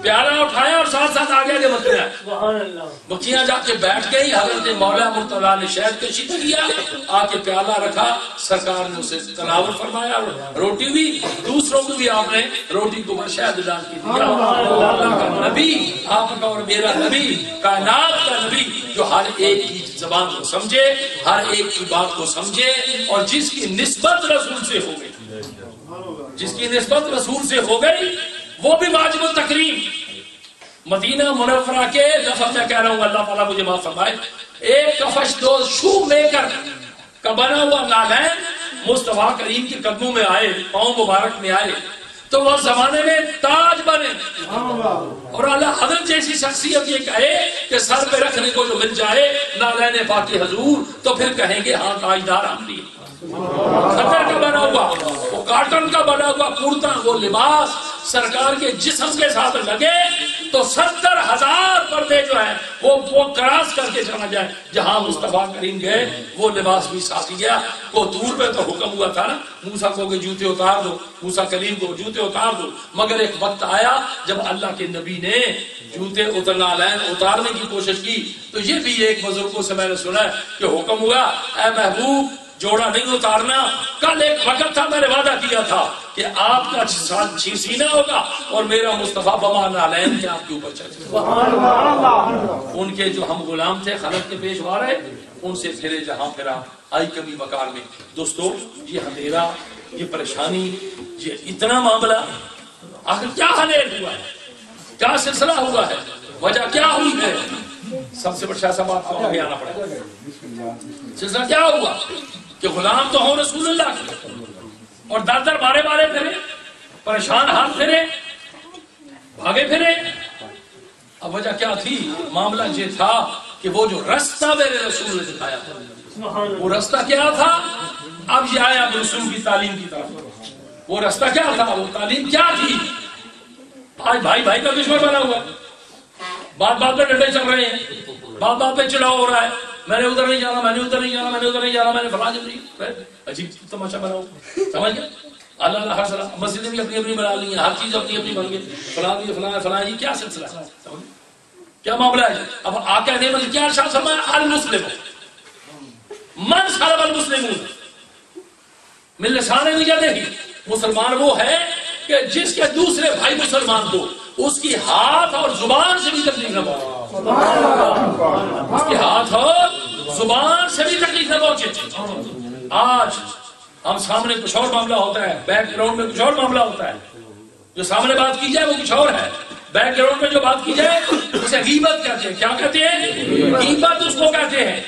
S1: پیالہ اٹھایا اور ساتھ ساتھ آگے آگے بکریاں بکریاں جا کے بیٹھ گئی. حضرت مولا مرتضیٰ نے شہد کشی کیا, آ کے پیالہ رکھا, سرکار نے اسے تناول فرمایا, روٹی بھی دوسروں کو بھی آپ نے روٹی کو شہد ڈال کے دیا. اللہ کا نبی آپ کا اور میرا نبی, کائنات کا نبی, جو ہر ایک کی زبان کو سمجھے, ہر ایک کی بات کو سمجھے, اور جس کی نسبت رسول سے ہو گئی, جس کی نسبت رسول سے ہو گئی وہ بھی واجب التکریم. مدینہ منورہ کے لفظ میں کہہ رہا ہوں, اللہ تعالیٰ مجھے معاف فرمائے, ایک کفش دو شو میکر کا بنا ہوا نالین مصطفیٰ کریم کے قدموں میں آئے, پاؤں مبارک میں آئے, تو وہ زمانے میں تاج بنے. اور اللہ حضرت جیسی شخصیت یہ کہے کہ سر پہ رکھنے کو جو مل جائے نالین پاک حضور, تو پھر کہیں گے ہاں تاجدار آمدی. خطر کا بنا ہوا, وہ کاٹن کا بنا ہوا کرتا, وہ لباس سرکار کے جسم کے ساتھ لگے تو 70,000 پردے جو ہیں وہ کراس کر کے چلا جائے. جہاں مصطفیٰ کریم گئے وہ لباس بھی ساتھ گیا. کو دور پہ تو حکم ہوا تھا نا, موسیٰ کو کہ جوتے اتار دو, موسیٰ کریم کو جوتے اتار دو, مگر ایک وقت آیا جب اللہ کے نبی نے جوتے اتارنے کی کوشش کی, تو یہ بھی ایک بزرگوں سے میں نے سنا ہے کہ حکم ہوا, اے محبوب جوڑا نہیں اتارنا, کل ایک وقت تھا میں نے وعدہ کیا تھا کہ آپ کا سینہ ہوگا اور میرا مصطفیٰ بما نالین کے آپ کے اوپر چلے. ان کے جو ہم غلام تھے خلق کے پیشوا رہے, ان سے پھرے جہاں پھرا آئی کمی وقار میں. دوستو یہ اندھیرا, یہ پریشانی, یہ اتنا معاملہ آخر کیا حل ہوا ہے, کیا سلسلہ ہوا ہے, وجہ کیا ہوئی ہے؟ سب سے بڑا ایسا بات کو آگے آنا پڑے گا. سلسلہ کیا ہوا کہ غلام تو ہوں رسول اللہ کے, اور در در بارے بارے پھرے, پریشان ہاتھ پھرے, بھاگے پھرے. اب وجہ کیا تھی؟ معاملہ یہ تھا کہ وہ جو رستہ میرے رسول نے دکھایا تھا, وہ رستہ کیا تھا؟ اب یہ آیا رسول کی تعلیم کی طرف. وہ رستہ کیا تھا, وہ تعلیم کیا تھی؟ آج بھائی بھائی کا دشمن بنا ہوا, بات بات پہ ڈنڈے چل رہے ہیں, بات بات پہ چڑھاؤ ہو رہا ہے, میں نے ادھر نہیں جانا, میں نے ادھر نہیں جانا, میں نے ادھر نہیں جانا, میں نے فلاں نہیں. عجیب تماشا بناؤ, سمجھ گئے؟ اللہ ہر سلام مسجدیں بھی اپنی اپنی بنا لی ہیں, ہر چیز اپنی اپنی بن گئی, فلاں بھی فلاں فلاں. یہ کیا سلسلہ ہے, کیا معاملہ ہے؟ اب آقا نے مجھے کیا ارشاد فرمایا, المسلم من سلم المسلمون من لسان یدہ. مسلمان وہ ہے کہ جس کے دوسرے بھائی مسلمان کو اس کی ہاتھ اور زبان سے بھی تکلیف نہ پہنچے, اس کے ہاتھ اور زبان سے بھی تکلیف نہ پہنچے. آج ہم سامنے کچھ اور معاملہ ہوتا ہے, بیک گراؤنڈ میں کچھ اور معاملہ ہوتا ہے, جو سامنے بات کی جائے وہ کچھ اور ہے, بیک گراؤنڈ میں جو بات کی جائے اسے غیبت کہتے ہیں. کیا کہتے ہیں؟ غیبت اس کو کہتے ہیں.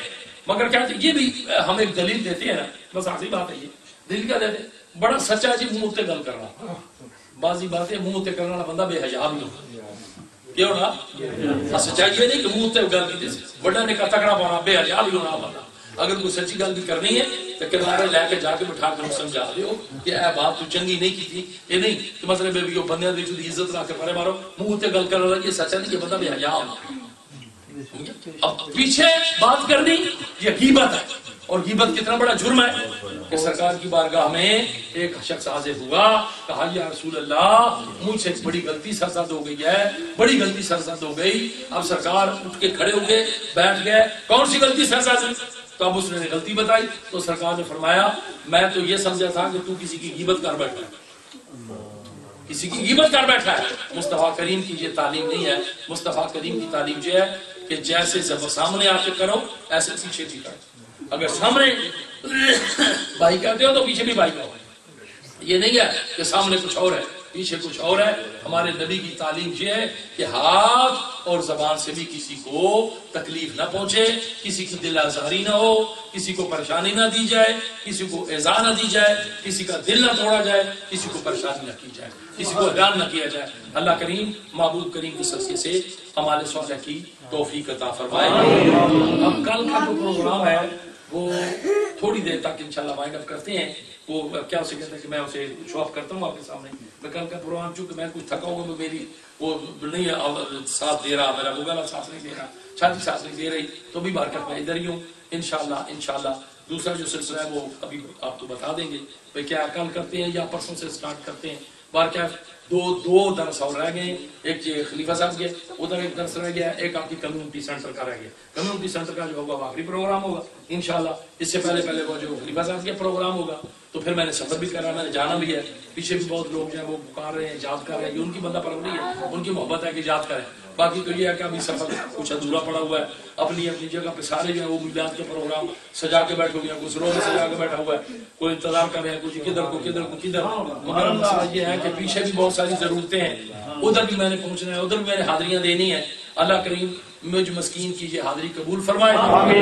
S1: مگر کہتے ہیں یہ بھی ہم ایک دلیل دیتے ہیں نا, بس آخری بات ہے, یہ دلیل کیا دیتے ہیں؟ بڑا سچا جی منہ تے گل کرنا, بعضی باتیں منہ تے کرنے والا بندہ بے حیا بھی ہو, کیوں نا سچائی یہ نہیں کہ منہ تے گل کی بڑا نے کا تکڑا پانا, بے حیا بھی ہونا بندہ. اگر کوئی سچی گل بھی کرنی ہے تو کنارے لے کے جا کے بٹھا کے سمجھا دیو کہ اے بات تو چنگی نہیں کی تھی, یہ نہیں کہ مطلب بھی بندے دی عزت لا کے پڑے مارو, منہ تے گل کرنے والا یہ سچا نہیں, یہ بندہ بے حیا ہونا. اب پیچھے بات کرنی یہ غیبت ہے, اور غیبت کتنا بڑا جرم ہے کہ سرکار کی بارگاہ میں ایک شخص حاضر ہوا, کہا یا رسول اللہ مجھ سے بڑی غلطی سرزد ہو گئی ہے, بڑی غلطی سرزد ہو گئی. اب سرکار اٹھ کے کھڑے ہو گئے, بیٹھ گئے, کون سی غلطی سرزد ہوئی؟ تو اب اس نے غلطی بتائی. تو سرکار نے فرمایا میں تو یہ سمجھا تھا کہ تو کسی کی غیبت کر بیٹھا ہے, کسی کی غیبت کر بیٹھا ہے. مصطفیٰ کریم کی یہ تعلیم نہیں ہے. مصطفیٰ کریم کی تعلیم یہ ہے کہ جیسے جب سامنے آ کے کرو ایسے پیچھے بھی کرو. اگر سامنے بھائی کہتے ہو تو پیچھے بھی بھائی کہو. یہ نہیں ہے کہ سامنے کچھ اور ہے پیچھے کچھ اور ہے. ہمارے نبی کی تعلیم یہ ہے کہ ہاتھ اور زبان سے بھی کسی کو تکلیف نہ پہنچے, کسی کی دل آزاری نہ ہو, کسی کو پریشانی نہ دی جائے, کسی کو ایذا نہ دی جائے, کسی کا دل نہ توڑا جائے, کسی کو پریشانی نہ کی جائے, کسی کو حیران نہ کیا جائے. اللہ کریم معبود کریم کی صدقے سے ہمارے صالح کی توفیق عطا فرمائے. اب کل کا جو پروگرام ہے وہ تھوڑی دیر تک انشاءاللہ وائنڈ اپ کرتے ہیں. وہ کیا اسے کہتے ہیں کہ میں اسے شو آف کرتا ہوں آپ کے سامنے. میں کل کا پروگرام چونکہ میں کچھ تھکا ہوا, میری وہ نہیں ساتھ دے رہا, میرا گوگل ساتھ نہیں دے رہا, چھاتی ساتھ نہیں دے رہی, تو بھی برکت میں ادھر ہی ہوں انشاءاللہ. دوسرا جو سلسلہ ہے وہ ابھی آپ کو بتا دیں گے بھائی کیا کل کرتے ہیں یا پرسوں سے سٹارٹ کرتے ہیں. بار کیا دو درس اور رہ گئے، ایک خلیفہ صاحب کے ادھر ایک درس رہ گیا، ایک آپ کی کمیونٹی سینٹر کا رہ گیا. کمیونٹی سینٹر کا جو ہوگا وہ آخری پروگرام ہوگا انشاءاللہ. اس سے پہلے وہ جو خلیفہ صاحب کا پروگرام ہوگا. تو پھر میں نے سفر بھی کرا، میں نے جانا بھی ہے. پیچھے بھی بہت لوگ جو ہیں وہ پکار رہے ہیں، یاد کر رہے ہیں. یہ ان کی بندہ پرور نہیں ہے، ان کی محبت ہے کہ یاد کریں. باقی تو یہ ہے کہ ابھی سفر کچھ ادھورا پڑا ہوا ہے. اپنی اپنی جگہ پہ سارے جو ہے وہ میلاد کے پروگرام سجا کے بیٹھے ہوئے ہیں. کچھ روز سجا کے بیٹھا ہوا ہے، کوئی انتظار کر رہے ہیں، کچھ کدھر کو کدھر کو کدھر. مگر مسئلہ یہ ہے کہ پیچھے بھی بہت ساری ضرورتیں ہیں، ادھر بھی میں نے پہنچنا ہے، ادھر بھی میں نے حاضریاں دینی ہے. اللہ کریم مجھ مسکین کی یہ حاضری قبول فرمائے،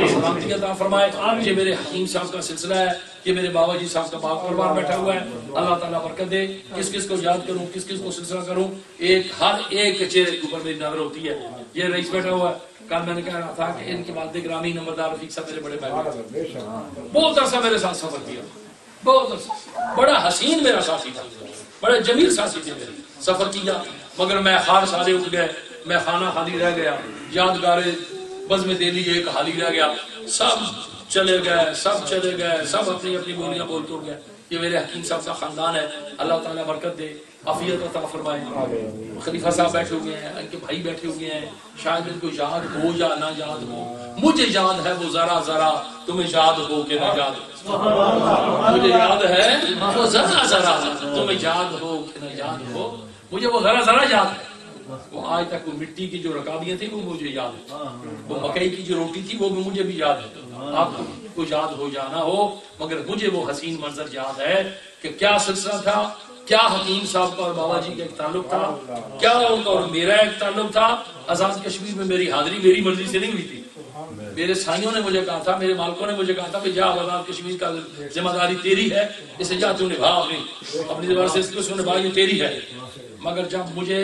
S1: سلامتی عطا فرمائے. یہ میرے حکیم صاحب کا سلسلہ ہے، یہ میرے بابا جی صاحب کا باغ پروار بیٹھا ہوا ہے. اللہ تعالیٰ برکت دے. کس کس کو یاد کروں، کس کس کو سلسلہ کروں، ہر ایک چہرے کے اوپر میری نظر ہوتی ہے. یہ رئیس بیٹھا ہوا ہے. کل میں نے کہہ رہا تھا کہ ان کے والد گرامی نمبردار رفیق صاحب میرے بڑے بھائی، بہت عرصہ میرے ساتھ سفر کیا، بہت عرصہ، بڑا حسین میرا ساتھی تھا، بڑے جمیل ساتھی تھے میرے. سفر کیا مگر میں خار سارے اٹھ گئے، میں خانہ خالی رہ گیا، یادگار بزم دلی ایک خالی رہ گیا. سب چلے گئے، سب اپنی اپنی بولیاں بولتے ہو گئے. یہ میرے حکیم صاحب کا خاندان ہے. اللہ تعالیٰ برکت دے، عافیت عطا فرمائے. خلیفہ صاحب بیٹھے ہوئے ہیں، ان کے بھائی بیٹھے ہوئے ہیں. شاید ان کو یاد ہو یا نہ یاد ہو، مجھے یاد ہے وہ ذرا ذرا، تمہیں یاد ہو کہ نہ یاد ہو. مجھے یاد ہے وہ ذرا ذرا، تمہیں یاد ہو کہ نہ یاد ہو. مجھے وہ ذرا ذرا یاد ہے. وہ آج تک وہ مٹی کی جو رکابیاں تھیں وہ مجھے یاد ہے، وہ مکئی کی جو روٹی تھی وہ بھی مجھے بھی یاد ہے. آپ کو یاد ہو یا نہ ہو مگر مجھے وہ حسین منظر یاد ہے کہ کیا سلسلہ تھا، کیا حکیم صاحب کا اور بابا جی کا ایک تعلق تھا، کیا ان کا اور میرا ایک تعلق تھا. آزاد کشمیر میں میری حاضری میری مرضی سے نہیں ہوئی تھی. میرے سائیوں نے مجھے کہا تھا، میرے مالکوں نے مجھے کہا تھا کہ جا آزاد کشمیر کا ذمہ داری تیری ہے، اسے جا تو نبھا، اپنی ذمہ سے اس کو نبھا، یہ تیری ہے. مگر جب مجھے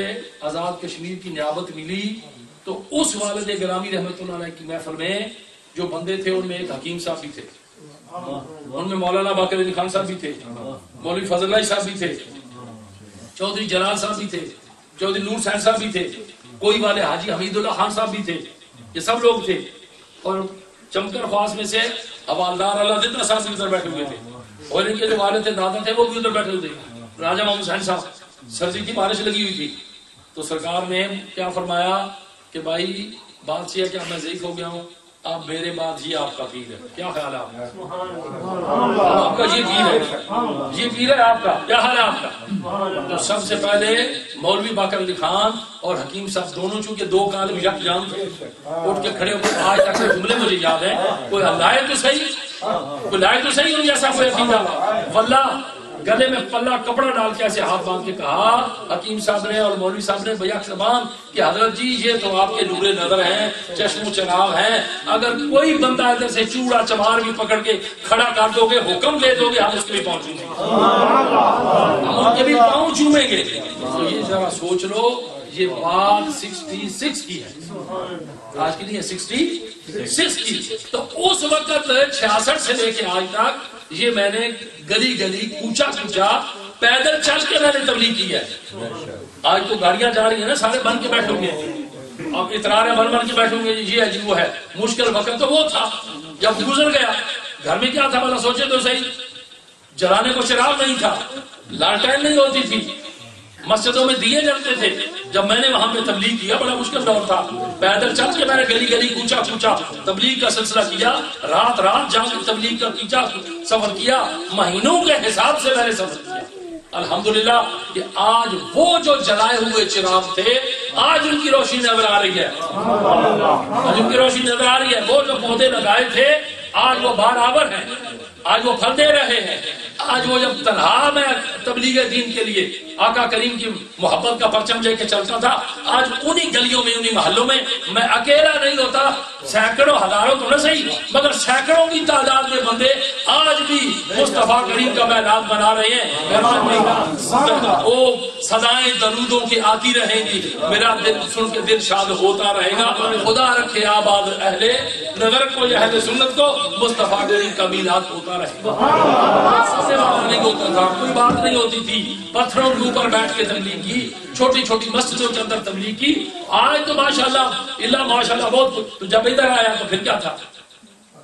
S1: آزاد کشمیر کی نیابت ملی تو اس والد گرامی رحمت اللہ علیہ کی محفل میں جو بندے تھے ان میں ایک حکیم صاحب بھی تھے، ان میں مولانا باقر علی خان صاحب بھی تھے، مولوی فضل اللہ صاحب بھی تھے، چودھری جلال صاحب بھی تھے، چودھری نور حسین صاحب بھی تھے، کوئی والے حاجی حمید اللہ خان صاحب بھی تھے. یہ سب لوگ تھے. اور چمکر خواص میں سے حوالدار اللہ زندہ صاحب بھی ادھر بیٹھے ہوئے تھے، اور ان کے جو والد تھے دادا تھے وہ بھی ادھر بیٹھے ہوئے تھے. راجہ محمد حسین صاحب، سردی کی بارش لگی ہوئی تھی تو سرکار نے کیا فرمایا کہ بھائی بات یہ ہے کہ میں ضعیف ہو گیا ہوں، اب میرے بعد یہ آپ کا پیر ہے. کیا خیال ہے آپ کا؟ یہ پیر ہے، یہ پیر ہے آپ کا. کیا حال ہے آپ کا؟ تو سب سے پہلے مولوی باقر علی خان اور حکیم صاحب دونوں، چونکہ دو کالم یک جان تھے، اٹھ کے کھڑے ہو کے آج تک کے جملے مجھے یاد ہیں. کوئی لائے تو صحیح ہو جیسا کوئی عقیدہ. واللہ گلے میں پلہ کپڑا ڈال کے ایسے ہاتھ باندھ کے کہا حکیم صاحب نے اور مولوی صاحب نے بیک زبان کہ حضرت جی یہ تو آپ کے نور نظر ہیں، چشم و چراغ ہیں، اگر کوئی بندہ ادھر سے چوڑا چمار بھی پکڑ کے کھڑا کر دو گے، حکم دے دو گے، ہم اس کے بھی پہنچیں گے، ہم ان کے بھی پاؤں چومیں گے. تو یہ ذرا سوچ لو، یہ بات 66 کی ہے، آج کی نہیں ہے، 66 کی. تو اس وقت 66 سے لے کے آج تک یہ میں نے گلی گلی کوچا کوچا پیدل چل کے میں نے تبلیغ کی ہے. آج تو گاڑیاں جا رہی ہیں نا، سارے بن کے بیٹھو گے، اب اطرار بن کے بیٹھو گے، یہ ہے جی وہ ہے. مشکل وقت تو وہ تھا جب گزر گیا. گھر میں کیا تھا بلا سوچے تو صحیح، جلانے کو چراغ نہیں تھا، لالٹین نہیں ہوتی تھی، مسجدوں میں دیے جلتے تھے. جب میں نے وہاں پہ تبلیغ کیا بڑا مشکل دور تھا، پیدل چل کے میں نے گلی گلی کوچا کوچا تبلیغ کا سلسلہ کیا، رات رات جا کے تبلیغ کا کیچا سفر کیا، مہینوں کے حساب سے میں نے سفر کیا. الحمدللہ کہ آج وہ جو جلائے ہوئے چراغ تھے آج ان کی روشنی نظر آ رہی ہے، آج ان کی روشنی نظر آ رہی ہے. وہ جو پودے لگائے تھے آج وہ بار آور ہیں، آج وہ پھل دے رہے ہیں. آج وہ جب تنہا میں تبلیغ دین کے لیے آقا کریم کی محبت کا پرچم لے کے چلتا تھا، آج انہی گلیوں میں انہی محلوں میں میں اکیلا نہیں ہوتا، سینکڑوں ہزاروں تو نہ صحیح مگر سینکڑوں کی تعداد میں بندے آج بھی مصطفیٰ کریم کا میلاد بنا رہے ہیں. وہ صدائیں درودوں کی آتی رہیں گی، میرا دل سن کے دل شاد ہوتا رہے گا. خدا رکھے آباد اہل نظر کو، اہل سنت کو، مصطفیٰ کریم کا میلاد ہوتا رہے گا. بات نہیں ہوتا تھا، کوئی بات نہیں ہوتی تھی، پتھروں کے اوپر بیٹھ کے تبلیغ کی، چھوٹی چھوٹی مسجدوں کے اندر تبلیغ کی. آج تو ماشاءاللہ ماشاءاللہ بہت. تو جب ادھر آیا تو پھر کیا تھا،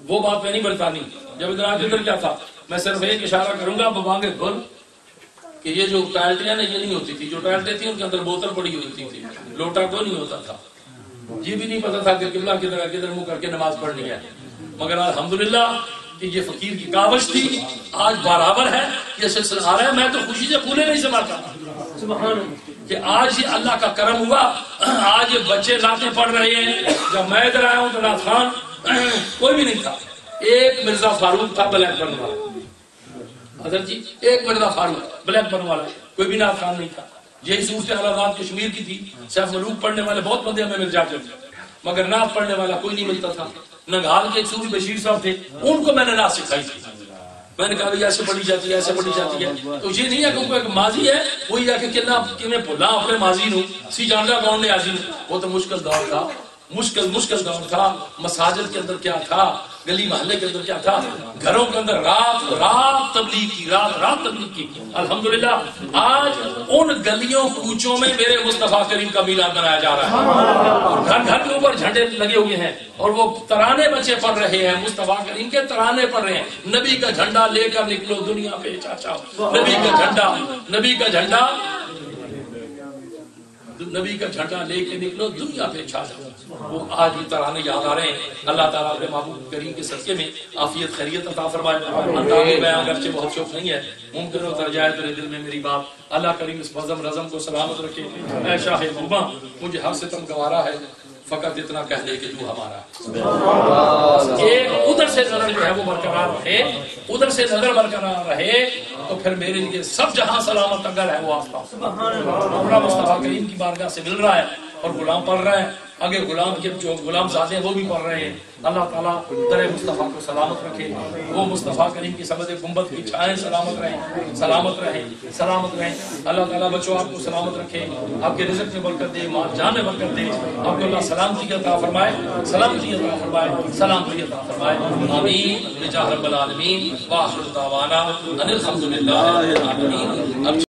S1: وہ بات میں نہیں بتانی. جب ادھر آیا تو ادھر کیا تھا، میں صرف ایک اشارہ کروں گا، ببانگے گل کہ یہ جو ٹائلٹیاں نا یہ نہیں ہوتی تھی، جو ٹائلٹیں تھیں ان کے اندر بوتل پڑی ہوئی تھی، لوٹا کوئی نہیں ہوتا تھا، یہ بھی نہیں پتا تھا کہ قبلہ کدھر منہ کر کے نماز پڑھنی ہے، مگر الحمدللہ کہ یہ فقیر کی کاوش تھی، آج برابر ہے، یہ سلسلہ آ رہا ہے، میں تو خوشی سے پھولے نہیں سماتا کہ آج یہ اللہ کا کرم ہوا، آج یہ بچے نعتیں پڑھ رہے ہیں، جب میں ادھر آیا ہوں تو نعت خان کوئی بھی نہیں تھا، ایک مرزا فاروق تھا بلیک برن والا، حضرت جی ایک مرزا فاروق بلیک برن والا، کوئی بھی نعت خان نہیں تھا، یہی صورت حالات کشمیر کی تھی، سیف ملوک پڑھنے والے بہت بندے ہمیں مل جاتے تھے، مگر نعت پڑھنے والا کوئی نہیں ملتا تھا، ننگال کے ایک صوفی بشیر صاحب تھے، ان کو میں نے نعت سکھائی تھی، میں نے کہا ایسے پڑھی جاتی ہے، ایسے پڑھی جاتی ہے، تو یہ نہیں ہے کہ ایک ماضی ہے وہی ہے کہ میں بھولا اپنے ماضی نو سی جاندا کون نے آجی نو، وہ تو مشکل دور تھا، مشکل دور تھا، مساجد کے اندر کیا تھا، گلی محلے کے اندر کیا تھا، گھروں کے اندر رات تبلیغ کی، رات تبلیغ کی، الحمدللہ آج ان گلیوں کوچوں میں میرے مصطفیٰ کریم کا میلاد منایا جا رہا ہے، اور گھر گھر کے اوپر جھنڈے لگے ہوئے ہیں، اور وہ ترانے بچے پڑھ رہے ہیں، مصطفیٰ کریم کے ترانے پڑھ رہے ہیں، نبی کا جھنڈا لے کر نکلو دنیا پہ چاچا، نبی کا جھنڈا لے کے نکلو دنیا پہ چھا جاؤ، وہ آج بھی ترانے یاد آ رہے ہیں، اللہ تعالیٰ اپنے محبوب کریم کے صدقے میں عافیت خیریت عطا فرمائے، انداز بیان اگرچہ بہت شوق نہیں ہے، ممکن اتر جائے تیرے دل میں میری بات، اللہ کریم اس بزم رزم کو سلامت رکھے، اے شاہ محبوبہ مجھے حق سے تم گوارا ہے، فقط اتنا کہہ دے کہ تو ہمارا ایک ادھر سے نظر جو ہے وہ برقرار رہے، ادھر سے نظر برقرار رہے تو پھر میرے لیے سب جہاں سلامت اگر ہے وہ آس پاس ہمارا مصطفیٰ کریم کی بارگاہ سے مل رہا ہے اور غلام پڑھ رہا ہے، آگے غلام کے جو غلام زادے ہیں وہ بھی پڑھ رہے ہیں، اللہ تعالیٰ در مصطفیٰ کو سلامت رکھے، وہ مصطفیٰ کریم کی سبز گنبد کی چھائیں سلامت رہیں، اللہ تعالیٰ بچوں آپ کو سلامت رکھے، آپ کے رزق میں برکت دے، مال جان میں برکت دے، آپ کو اللہ سلامتی عطا فرمائے، آمین بجاہ رب العالمین، وآخر دعوانا ان الحمدللہ رب العالمین۔